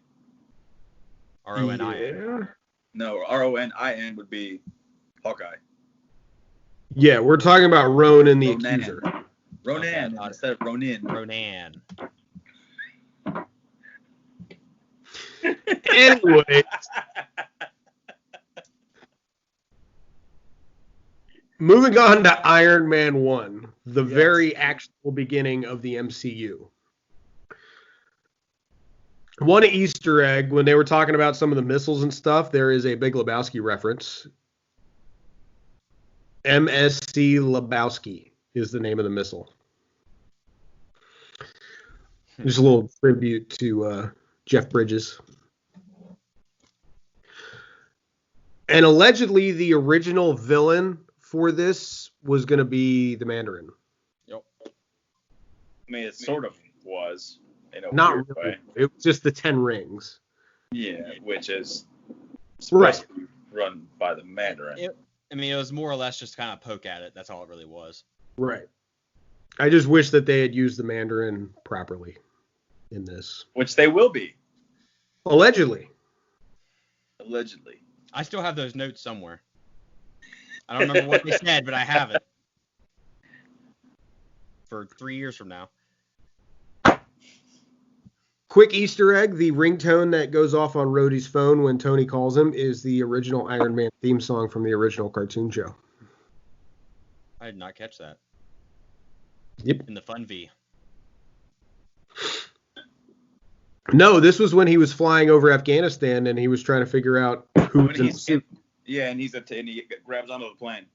Ronin. Yeah. No, Ronin would be Hawkeye. Yeah, we're talking about Ronan the Accuser. Ronan instead of Ronin. Ronan. Anyway, moving on to Iron Man 1, the very actual beginning of the MCU. One Easter egg, when they were talking about some of the missiles and stuff, there is a Big Lebowski reference. MSC Lebowski is the name of the missile. Just a little tribute to Jeff Bridges. And allegedly, the original villain for this was going to be the Mandarin. Yep. I mean, it sort of was in a Not weird really. way. It was just the 10 rings. Yeah, which is supposed to be run by the Mandarin. It was more or less just kind of poke at it. That's all it really was. Right. I just wish that they had used the Mandarin properly in this. Which they will be. Allegedly. I still have those notes somewhere. I don't remember what they said, but I have it. For 3 years from now. Quick Easter egg, the ringtone that goes off on Rhodey's phone when Tony calls him is the original Iron Man theme song from the original cartoon show. I did not catch that. Yep. In the Fun V. No, this was when he was flying over Afghanistan and he was trying to figure out who was in the suit. Yeah, and he grabs onto the plane.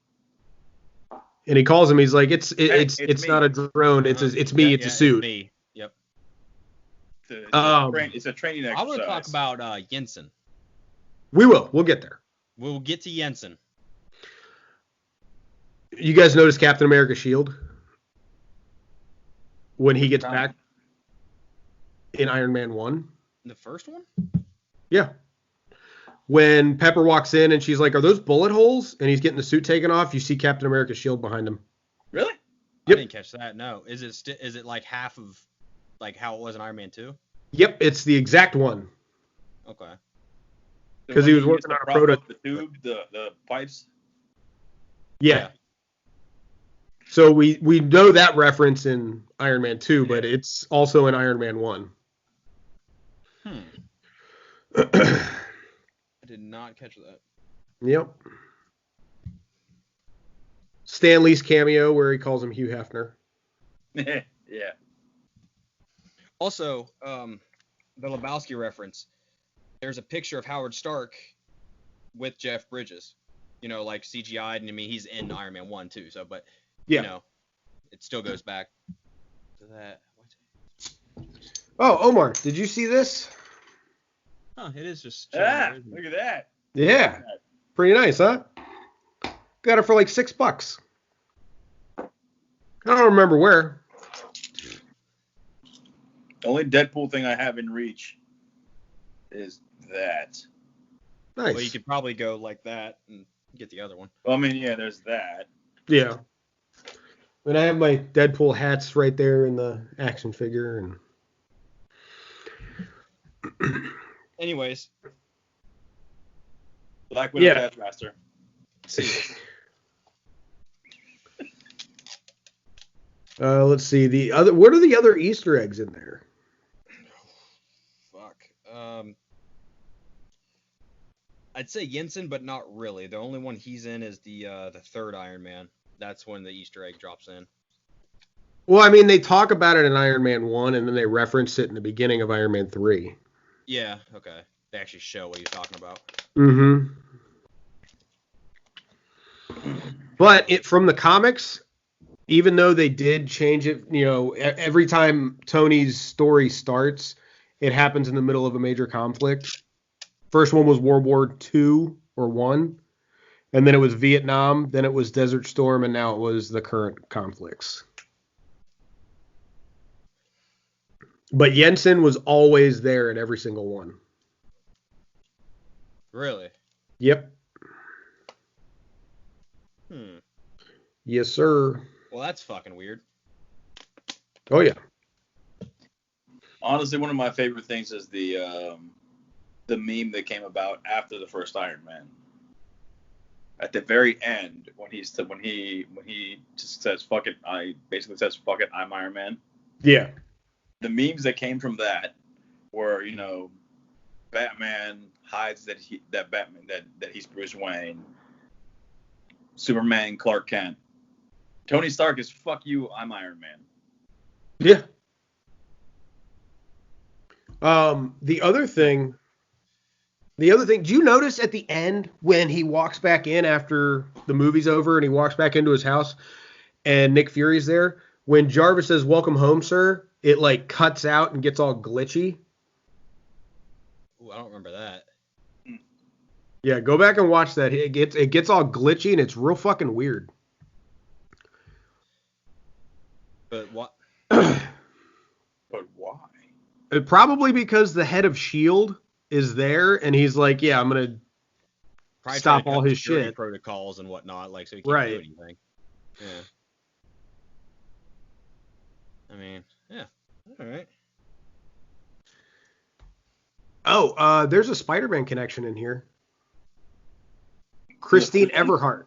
And he calls him. He's like, "It's It's not a drone. It's me. It's a suit." It's me. Yep. It's a training exercise. I want to talk about Jensen. We will. We'll get there. We'll get to Jensen. You guys notice Captain America's shield when he gets back in Iron Man 1? The first one? Yeah. When Pepper walks in and she's like, "Are those bullet holes?" and he's getting the suit taken off, you see Captain America's shield behind him. Really? Yep. I didn't catch that. No. Is it like half of like how it was in Iron Man 2? Yep, it's the exact one. Okay. Because he was working on a prototype. The tube, the pipes. Yeah. So we know that reference in Iron Man 2, but it's also in Iron Man 1. I did not catch that. Yep. Stan Lee's cameo where he calls him Hugh Hefner. Yeah. Also, the Lebowski reference. There's a picture of Howard Stark with Jeff Bridges. You know, like CGI'd, and I mean he's in Iron Man 1 too. So, but you know, it still goes back to that. Oh, Omar, did you see this? Huh, it is just. Look at that. Yeah. Pretty nice, huh? Got it for like $6. I don't remember where. The only Deadpool thing I have in reach is that. Nice. Well, you could probably go like that and get the other one. Well, I mean, yeah, there's that. Yeah. And I have my Deadpool hats right there in the action figure and. Anyways. Black Widow Taskmaster. Let's see the other. What are the other Easter eggs in there? Fuck. I'd say Jensen, but not really. The only one he's in is the third Iron Man. That's when the Easter egg drops in. Well, I mean, they talk about it in Iron Man 1, and then they reference it in the beginning of Iron Man 3. Yeah, okay. They actually show what he's talking about. Mm-hmm. But from the comics, even though they did change it, every time Tony's story starts, it happens in the middle of a major conflict. First one was World War II or One, and then it was Vietnam, then it was Desert Storm, and now it was the current conflicts. But Jensen was always there in every single one. Really? Yep. Yes, sir. Well, that's fucking weird. Oh, yeah. Honestly, one of my favorite things is the meme that came about after the first Iron Man. At the very end, when he just says "fuck it," basically says "fuck it," I'm Iron Man. Yeah. The memes that came from that were, Batman hides that he's Bruce Wayne. Superman, Clark Kent. Tony Stark is "fuck you, I'm Iron Man." Yeah. The other thing, do you notice at the end when he walks back in after the movie's over and he walks back into his house and Nick Fury's there? When Jarvis says, "Welcome home, sir," it like cuts out and gets all glitchy. Ooh, I don't remember that. Yeah, go back and watch that. It gets all glitchy and it's real fucking weird. But what? But why? Probably because the head of S.H.I.E.L.D. is there and he's like, yeah, I'm going to stop all his shit. Protocols and whatnot, like, so he can't do anything. Yeah. I mean, yeah. All right. Oh, there's a Spider-Man connection in here. Christine Everhart.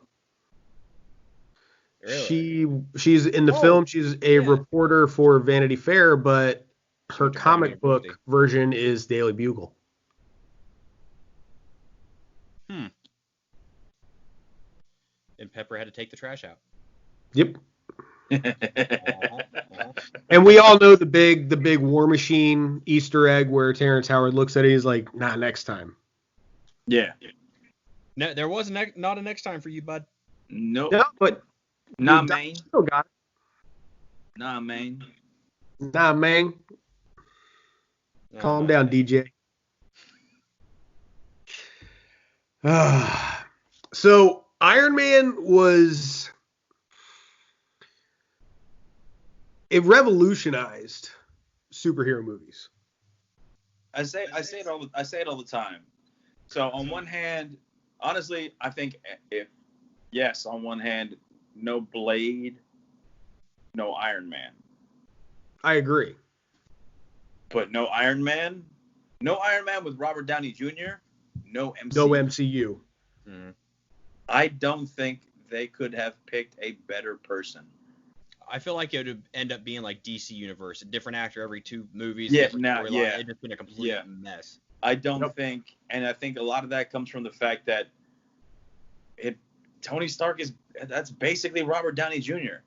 Really? She's in the film. She's a reporter for Vanity Fair, but her comic book version is Daily Bugle. And Pepper had to take the trash out. Yep. And we all know the big War Machine Easter egg where Terrence Howard looks at it. He's like, "Nah, next time." Yeah. No, there was not a next time for you, bud. Nope. No, but nah, man. Still got it. Nah, man. Nah, man. Calm down, DJ. So Iron Man it revolutionized superhero movies. I say it all the time. So on one hand, honestly, I think on one hand, no Blade, no Iron Man. I agree. But no Iron Man with Robert Downey Jr., no MCU. No MCU. I don't think they could have picked a better person. I feel like it would end up being like DC Universe, a different actor every 2 movies. Yeah, It'd just been a complete mess. I don't think, and I think a lot of that comes from the fact that Tony Stark that's basically Robert Downey Jr.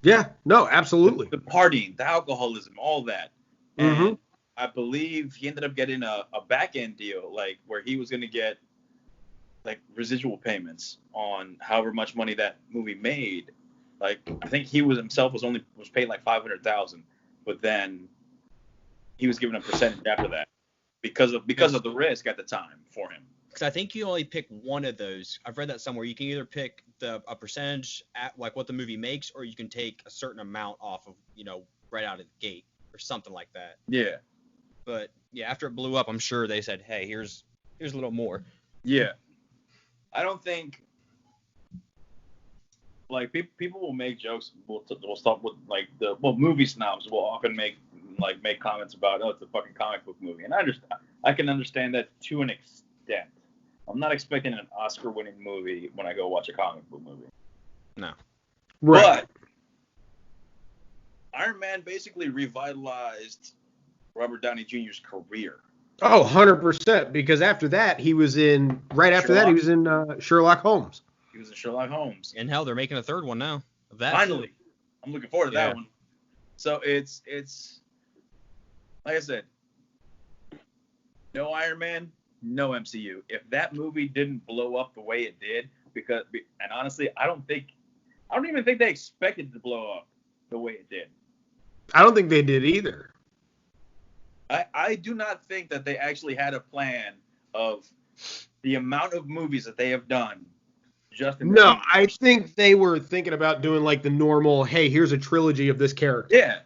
Yeah, no, absolutely. The partying, the alcoholism, all that. And I believe he ended up getting a back end deal, like where he was going to get like residual payments on however much money that movie made. Like I think he was paid like $500,000, but then he was given a percentage after that because of the risk at the time for him. Because I think you only pick one of those. I've read that somewhere. You can either pick a percentage at like what the movie makes, or you can take a certain amount off of right out of the gate or something like that. Yeah. But yeah, after it blew up, I'm sure they said, "Hey, here's a little more." Yeah. I don't think like people will make jokes. We'll stop with like movie snobs will often make comments about, oh, it's a fucking comic book movie, and I can understand that to an extent. I'm not expecting an Oscar-winning movie when I go watch a comic book movie. No. Right. But Iron Man basically revitalized Robert Downey Jr.'s career. Oh, 100%. Because after that, he was in Sherlock Holmes. He was in Sherlock Holmes. And hell, they're making a third one now. Of that Finally. too. I'm looking forward to that one. So it's like I said, no Iron Man, no MCU. If that movie didn't blow up the way it did, and honestly, I don't even think they expected it to blow up the way it did. I don't think they did either. I do not think that they actually had a plan of the amount of movies that they have done. No, I think they were thinking about doing like the normal, hey, here's a trilogy of this character. Yeah.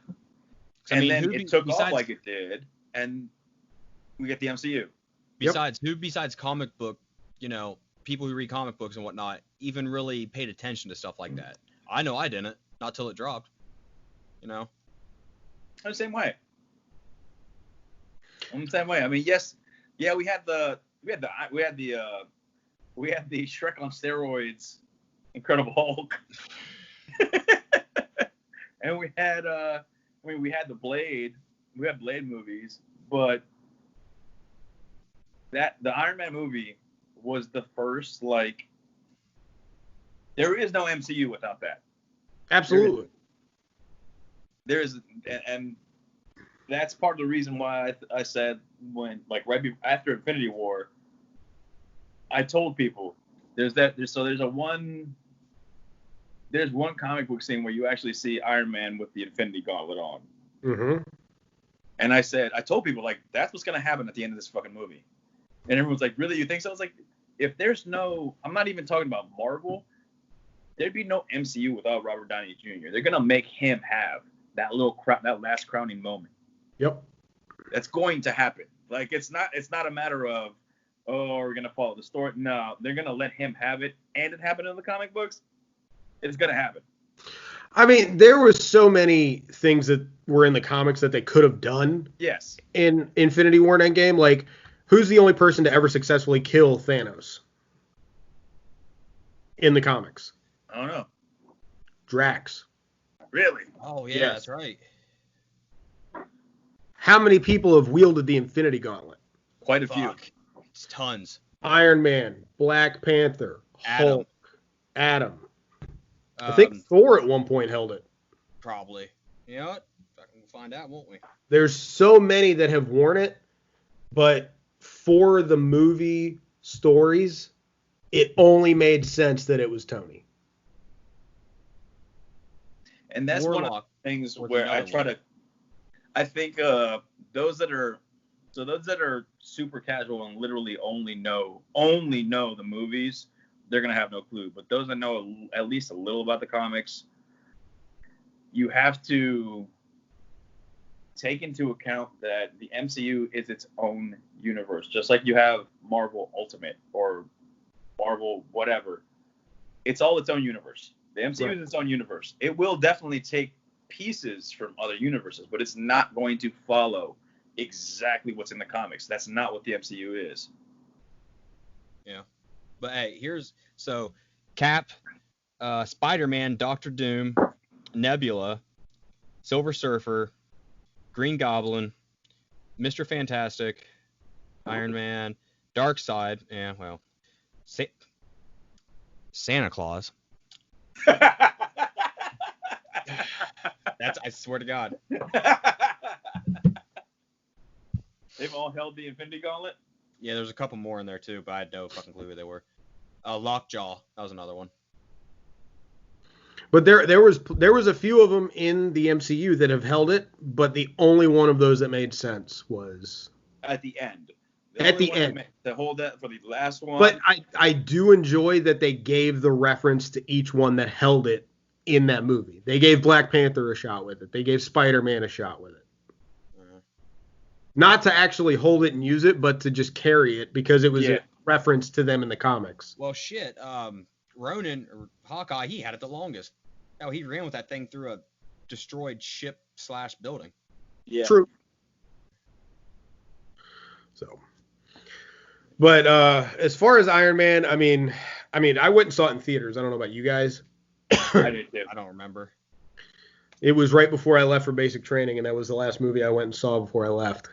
I mean, then it took off like it did, and we get the MCU. Besides comic book, people who read comic books and whatnot, even really paid attention to stuff like that? I know I didn't, not till it dropped. I'm the same way. I'm the same way. I mean, we had the Shrek on steroids, Incredible Hulk, and we had the Blade. We had Blade movies, but the Iron Man movie was the first, like, there is no MCU without that. Absolutely. There is, and that's part of the reason why I said after Infinity War, I told people there's one comic book scene where you actually see Iron Man with the Infinity Gauntlet on. Mm-hmm. And I told people, like, that's what's gonna happen at the end of this fucking movie. And everyone's like, really? You think so? I was like, if there's no, I'm not even talking about Marvel, there'd be no MCU without Robert Downey Jr. They're gonna make him have that that last crowning moment. Yep. That's going to happen. Like, it's not a matter of, oh, we're gonna follow the story. No, they're gonna let him have it, and it happened in the comic books. It's gonna happen. I mean, there was so many things that were in the comics that they could have done. Yes. In Infinity War and Endgame, like, who's the only person to ever successfully kill Thanos in the comics? I don't know. Drax. Really? Oh yeah, Yes. That's right. How many people have wielded the Infinity Gauntlet? Quite a few. It's tons. Iron Man, Black Panther, Hulk, Adam. I think Thor at one point held it. Probably. You know what? We'll find out, won't we? There's so many that have worn it, but for the movie stories, it only made sense that it was Tony. And that's one of the things where I think those that are super casual and literally only know the movies, they're gonna have no clue. But those that know at least a little about the comics, you have to take into account that the MCU is its own universe, just like you have Marvel Ultimate or Marvel whatever. It's all its own universe. The MCU is its own universe. It will definitely take pieces from other universes, but it's not going to follow exactly what's in the comics. That's not what the MCU is. Yeah. But hey, Cap, Spider-Man, Doctor Doom, Nebula, Silver Surfer, Green Goblin, Mr. Fantastic, Iron Man, Darkseid, and Santa Claus. I swear to God. They've all held the Infinity Gauntlet? Yeah, there's a couple more in there too, but I had no fucking clue who they were. Lockjaw, that was another one. But there was a few of them in the MCU that have held it, but the only one of those that made sense was at the end. At the end. To hold that for the last one. But I do enjoy that they gave the reference to each one that held it in that movie. They gave Black Panther a shot with it. They gave Spider-Man a shot with it. Not to actually hold it and use it, but to just carry it because it was a reference to them in the comics. Well, shit. Ronan, or Hawkeye, he had it the longest. Oh, he ran with that thing through a destroyed ship/building. Yeah. True. So, but as far as Iron Man, I mean, I went and saw it in theaters. I don't know about you guys. I did too. I don't remember. It was right before I left for basic training, and that was the last movie I went and saw before I left.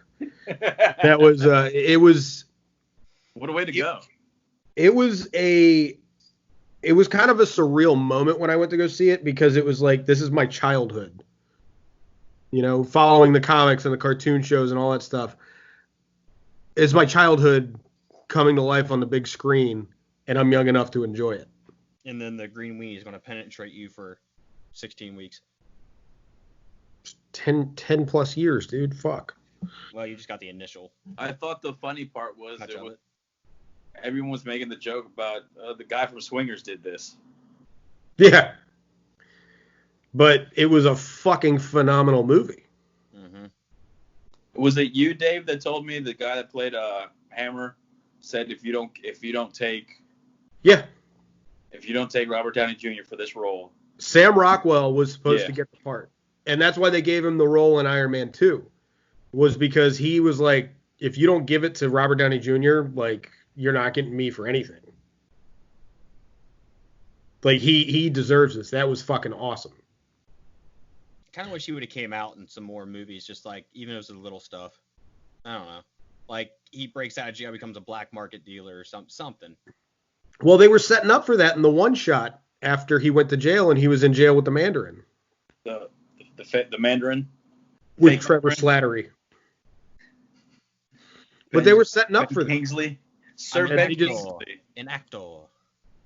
That was it was. What a way to go. It was kind of a surreal moment when I went to go see it, because it was like, this is my childhood. You know, following the comics and the cartoon shows and all that stuff. It's my childhood coming to life on the big screen, and I'm young enough to enjoy it. And then the green weenie is going to penetrate you for 16 weeks. 10 plus years, dude. Fuck. Well, you just got the initial. I thought the funny part was touch of it. Everyone was making the joke about the guy from Swingers did this. Yeah. But it was a fucking phenomenal movie. Mm-hmm. Was it you, Dave, that told me the guy that played Hammer said if you don't take Robert Downey Jr. for this role, Sam Rockwell was supposed to get the part, and that's why they gave him the role in Iron Man 2, was because he was like, if you don't give it to Robert Downey Jr., like, you're not getting me for anything. Like, he deserves this. That was fucking awesome. Kind of wish he would have came out in some more movies, just like, even if it was the little stuff. I don't know. Like, he breaks out of jail, becomes a black market dealer or something. Well, they were setting up for that in the one shot after he went to jail, and he was in jail with the Mandarin. The Mandarin? With Fake Trevor Mandarin? Slattery. But they were setting up for that. Kingsley? I'm Sir an Ben actor. Kingsley. An actor.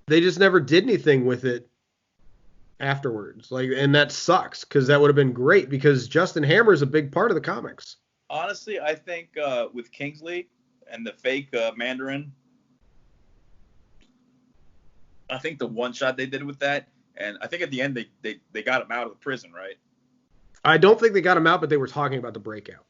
They just never did anything with it afterwards. Like, and that sucks, because that would have been great, because Justin Hammer is a big part of the comics. Honestly, I think with Kingsley and the fake Mandarin, I think the one shot they did with that, and I think at the end they got him out of the prison, right? I don't think they got him out, but they were talking about the breakout.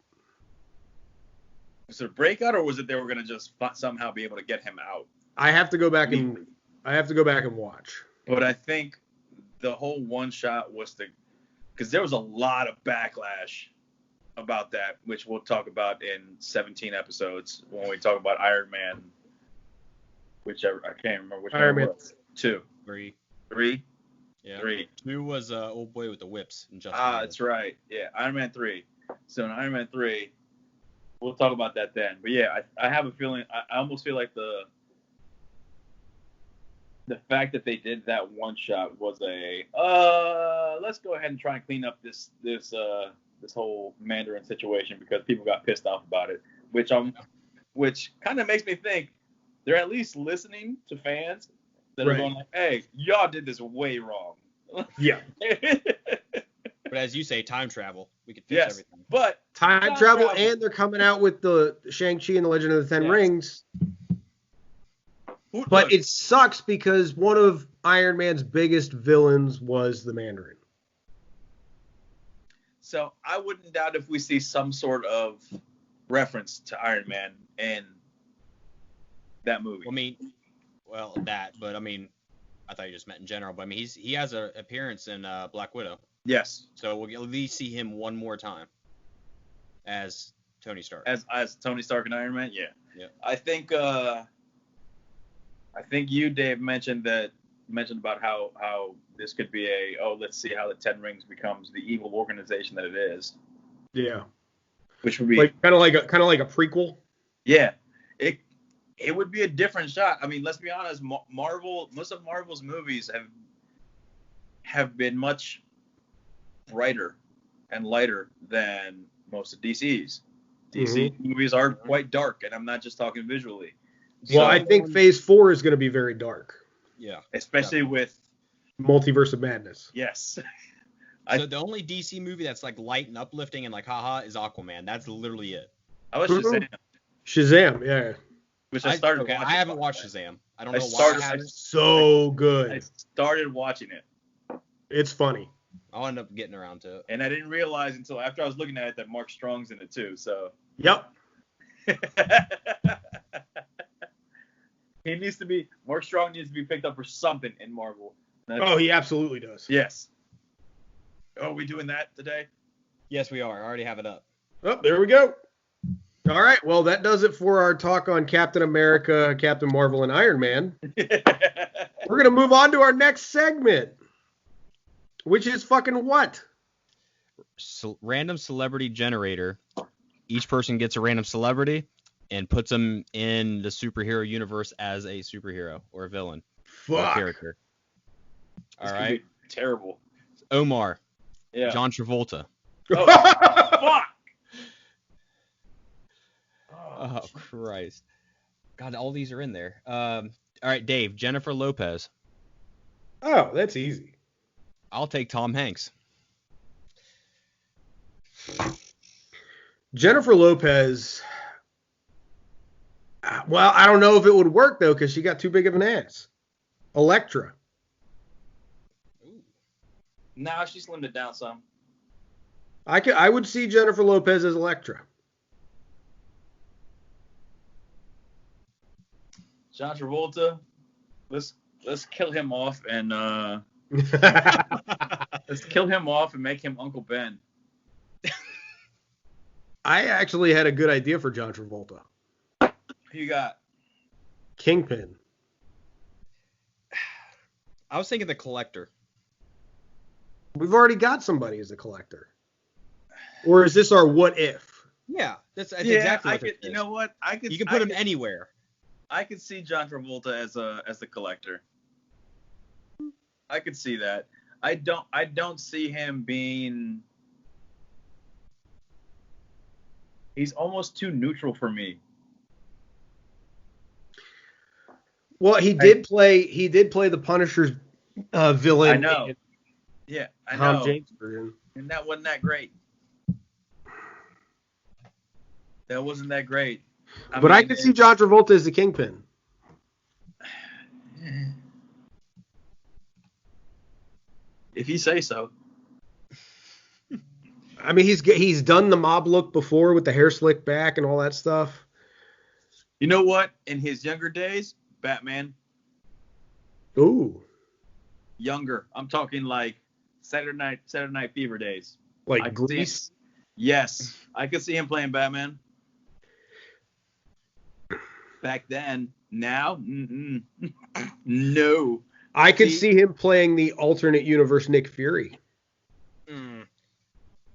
Was it a breakout, or was it they were going to just somehow be able to get him out? I have to go back and watch. But I think the whole one shot was because there was a lot of backlash about that, which we'll talk about in 17 episodes when we talk about Iron Man, whichever, I can't remember which Iron one Man it was. 2. 3. 3? Yeah. 3. 2 was old boy with the whips. And That's right. Yeah, Iron Man 3. So in Iron Man 3, we'll talk about that then. But yeah, I have a feeling, I almost feel like the fact that they did that one shot was let's go ahead and try and clean up this whole Mandarin situation, because people got pissed off about it, which kind of makes me think they're at least listening to fans that are going like, hey, y'all did this way wrong. Yeah. But as you say, time travel. We could fix everything. But Time travel, and they're coming out with the Shang-Chi and the Legend of the Ten Rings. But it sucks because one of Iron Man's biggest villains was the Mandarin. So I wouldn't doubt if we see some sort of reference to Iron Man in that movie. But I mean, I thought you just meant in general. But I mean, he has an appearance in Black Widow. Yes. So we'll at least see him one more time as Tony Stark. As Tony Stark and Iron Man, yeah. Yeah. I think you, Dave, mentioned about how this could be let's see how the Ten Rings becomes the evil organization that it is. Yeah. Which would be kind of like a prequel. Yeah. It would be a different shot. I mean, let's be honest. Most of Marvel's movies have been much brighter and lighter than most of DC's. DC movies are quite dark, and I'm not just talking visually. Well, I think Phase 4 is going to be very dark. Yeah. Especially with Multiverse of Madness. Yes. So the only DC movie that's like light and uplifting and like haha is Aquaman. That's literally it. I was Shazam. Shazam, yeah. Which I started watching. I haven't watched Shazam. I don't know why I haven't. So good. I started watching it. It's funny. I'll end up getting around to it. And I didn't realize until after I was looking at it that Mark Strong's in it too. So. Yep. Mark Strong needs to be picked up for something in Marvel. He absolutely does. Yes. Oh, are we doing that today? Yes, we are. I already have it up. Oh, there we go. All right. Well, that does it for our talk on Captain America, Captain Marvel, and Iron Man. We're going to move on to our next segment, which is fucking what? random celebrity generator. Each person gets a random celebrity and puts them in the superhero universe as a superhero or a villain or a character. All right. Terrible. Omar. Yeah. John Travolta. Oh, fuck. Oh, Christ. God, all these are in there. All right, Dave. Jennifer Lopez. Oh, that's easy. I'll take Tom Hanks. Jennifer Lopez. Well, I don't know if it would work though, because she got too big of an ass. Elektra. Nah, she slimmed it down some. I would see Jennifer Lopez as Elektra. John Travolta. Let's kill him off and let's kill him off and make him Uncle Ben. I actually had a good idea for John Travolta. Who you got? Kingpin. I was thinking the Collector. We've already got somebody as a Collector. Or is this our what if? Yeah, that's exactly what it is. You know what? You can put him anywhere. I could see John Travolta as the Collector. I could see that. I don't see him being. He's almost too neutral for me. Well, he did play the Punisher's villain. I know. Yeah, I Tom know. James version. And that wasn't that great. That wasn't that great. I could see John Travolta as the Kingpin. If you say so. I mean, he's done the mob look before with the hair slicked back and all that stuff. You know what? In his younger days, Batman. Ooh. Younger. I'm talking like Saturday Night Fever days. Like Grease? Yes. I could see him playing Batman. Back then. Now? No. I could see him playing the alternate universe Nick Fury.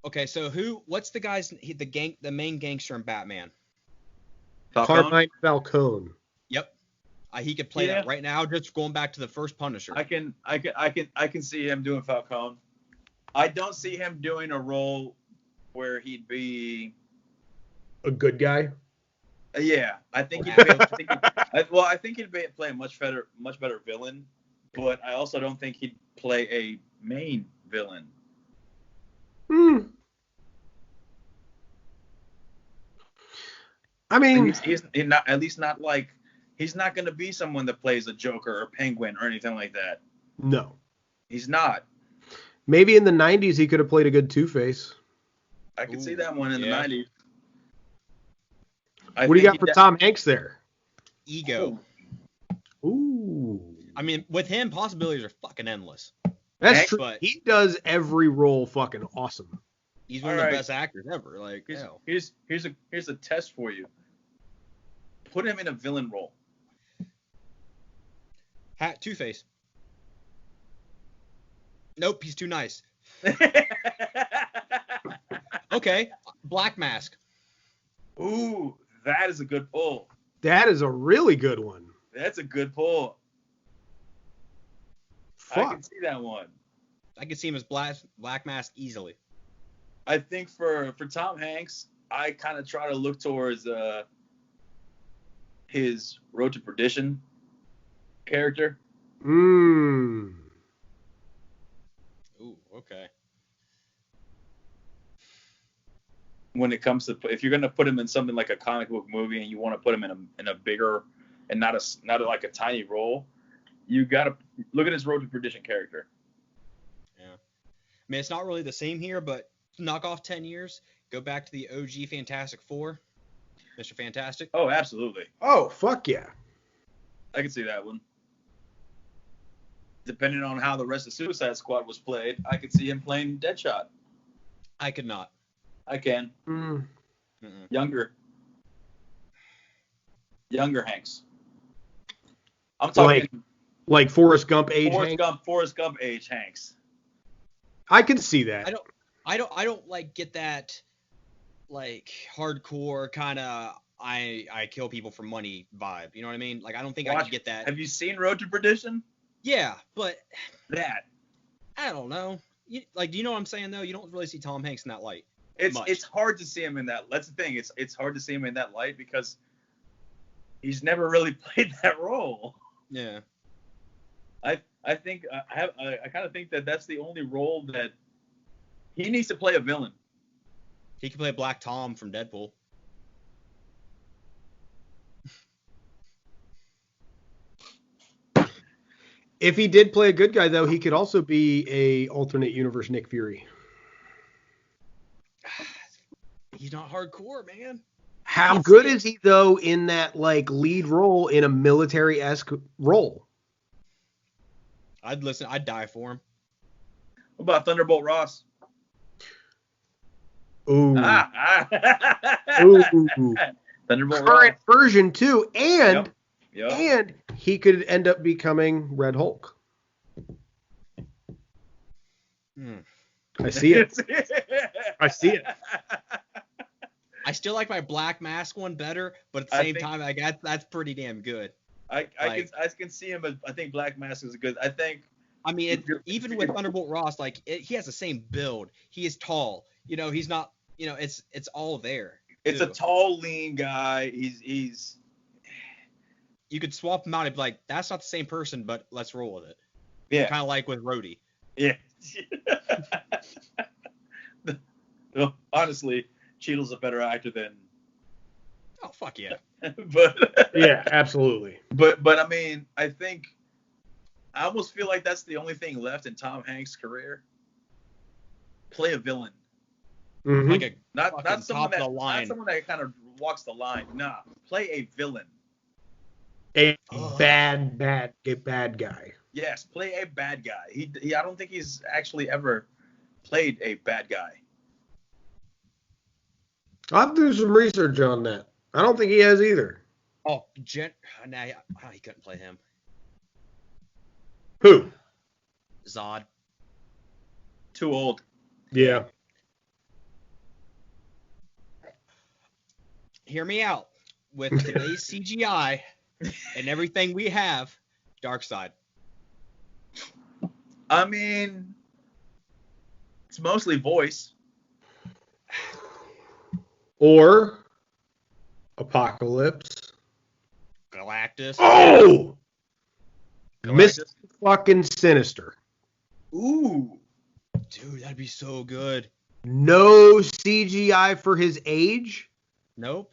Okay, so what's the main gangster in Batman? Carmine Falcone. Yep. He could play that right now, just going back to the first Punisher. I can see him doing Falcone. I don't see him doing a role where he'd be a good guy. Yeah, I think he'd play a much better villain, but I also don't think he'd play a main villain. I mean, he's not, at least not like, he's not going to be someone that plays a Joker or Penguin or anything like that. No, he's not. Maybe in the 90s he could have played a good Two-Face. I could see that one in the 90s. What do you got for Tom Hanks there? Ego. Ooh. I mean, with him, possibilities are fucking endless. That's true. But he does every role fucking awesome. He's one of the best actors ever. Like, here's a test for you. Put him in a villain role. Two-Face. Nope, he's too nice. Okay, Black Mask. Ooh, that is a good pull. That is a really good one. That's a good pull. Fuck. I can see that one. I can see him as Black Mask easily. I think for Tom Hanks, I kind of try to look towards his Road to Perdition character. Ooh, okay. When it comes to, if you're gonna put him in something like a comic book movie and you want to put him in a bigger and not like a tiny role, you gotta look at his Road to Perdition character. Yeah, I mean, it's not really the same here, but knock off 10 years, go back to the OG Fantastic Four, Mr. Fantastic. Oh, absolutely. Oh, fuck yeah. I can see that one. Depending on how the rest of Suicide Squad was played, I could see him playing Deadshot. I could not. I can. Younger Hanks. I'm talking like Forrest Gump age. Forrest Gump age Hanks. I can see that. I don't like get that like hardcore kind of I kill people for money vibe. You know what I mean? Like I don't think I could get that. Have you seen Road to Perdition? Yeah, but That. I don't know. Do you know what I'm saying though? You don't really see Tom Hanks in that light. It's hard to see him in that. That's the thing. It's hard to see him in that light because he's never really played that role. Yeah. I think I kind of think that that's the only role that he needs to play a villain. He could play Black Tom from Deadpool. If he did play a good guy, though, he could also be a alternate universe Nick Fury. He's not hardcore, man. How good is he, though, in that like lead role in a military-esque role? I'd listen. I'd die for him. What about Thunderbolt Ross? Ooh. Ooh. Thunderbolt Current Ross. version, too. And Yep. and he could end up becoming Red Hulk. I see it. I see it. I still like my Black Mask one better, but at the same time, that's pretty damn good. I can see him, but I think Black Mask is good. I mean, even with Thunderbolt Ross, he has the same build. He is tall. He's not. It's all there. It's a tall, lean guy. He's. You could swap him out and be like, that's not the same person, but let's roll with it. Yeah. Kind of like with Rhodey. Yeah. Well, honestly, Cheadle's a better actor than. Oh fuck yeah. But yeah, absolutely. But I mean, I almost feel like that's the only thing left in Tom Hanks' career. Play a villain. Mm-hmm. Like not someone that kind of walks the line. Nah, play a villain. A bad guy. Yes, play a bad guy. He I don't think he's actually ever played a bad guy. I'll do some research on that. I don't think he has either. Oh, nah, he couldn't play him. Who? Zod. Too old. Yeah. Hear me out. With today's CGI and everything we have, Darkseid. I mean, it's mostly voice. Or Apocalypse. Galactus. Oh! Galactus. Mr. fucking Sinister. Ooh. Dude, that'd be so good. No CGI for his age. Nope.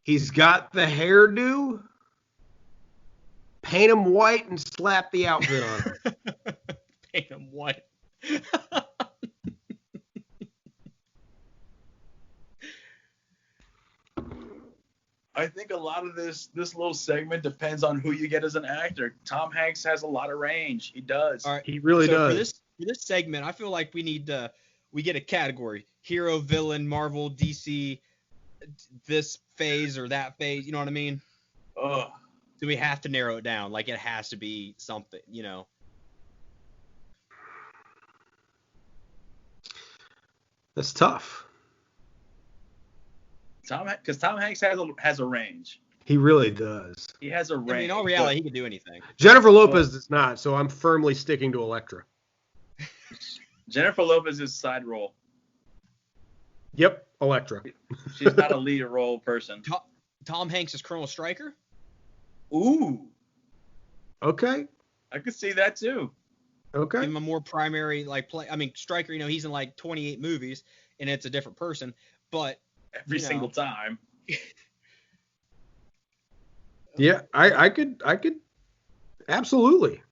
He's got the hairdo. Paint him white and slap the outfit on him. Paint him white. I think a lot of this little segment depends on who you get as an actor. Tom Hanks has a lot of range. He does. All right. He really does. For this segment, I feel like we get a category: hero, villain, Marvel, DC, this phase or that phase. You know what I mean? Ugh. Do we have to narrow it down? Like it has to be something, That's tough. Because Tom Hanks has a range. He really does. He has a range. I mean, in all reality, he can do anything. Jennifer Lopez does not, so I'm firmly sticking to Elektra. Jennifer Lopez is side role. Yep, Elektra. She's not a lead role person. Tom Hanks is Colonel Stryker. Ooh. Okay. I could see that too. Okay. Give him a more primary play. I mean, Stryker, he's in 28 movies and it's a different person, but every single time. Yeah, I could absolutely.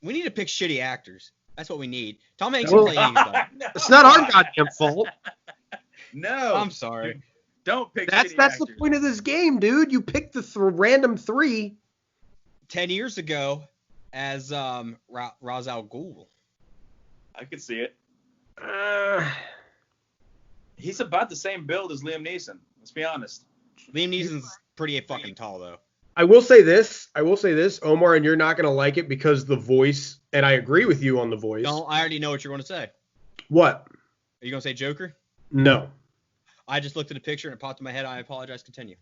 We need to pick shitty actors. That's what we need. Tom Hanks can play anybody. No. It's not our goddamn fault. No. I'm sorry. Don't pick That's shitty actors. the point of this game, dude. You pick the random three. 10 years ago as Ra's al Ghul. I could see it. He's about the same build as Liam Neeson. Let's be honest. Liam Neeson's pretty fucking tall, though. I will say this, Omar, and you're not going to like it because the voice, and I agree with you on the voice. No, I already know what you're going to say. What? Are you going to say Joker? No. I just looked at a picture and it popped in my head. I apologize. Continue.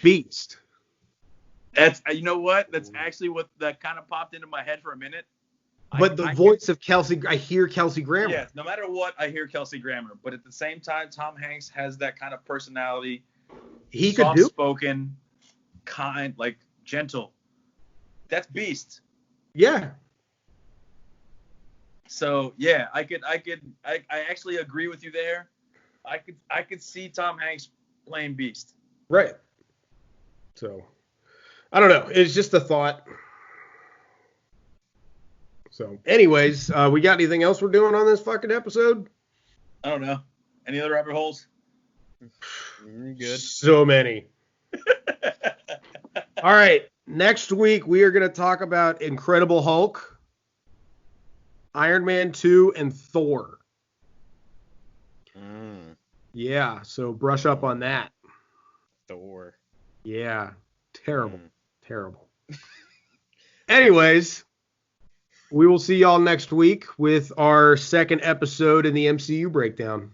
Beast. That's, you know what? That's actually what that kind of popped into my head for a minute. But the voice of Kelsey, I hear Kelsey Grammer. Yes, no matter what, I hear Kelsey Grammer. But at the same time, Tom Hanks has that kind of personality. He could do. Soft-spoken, kind, like gentle. That's Beast. Yeah. So yeah, I actually agree with you there. I could see Tom Hanks playing Beast. Right. So, I don't know. It's just a thought. So, anyways, we got anything else we're doing on this fucking episode? I don't know. Any other rabbit holes? Good. So many. All right. Next week, we are going to talk about Incredible Hulk, Iron Man 2, and Thor. Yeah, so brush up on that. Thor. Yeah. Terrible. Terrible. Anyways, we will see y'all next week with our second episode in the MCU breakdown.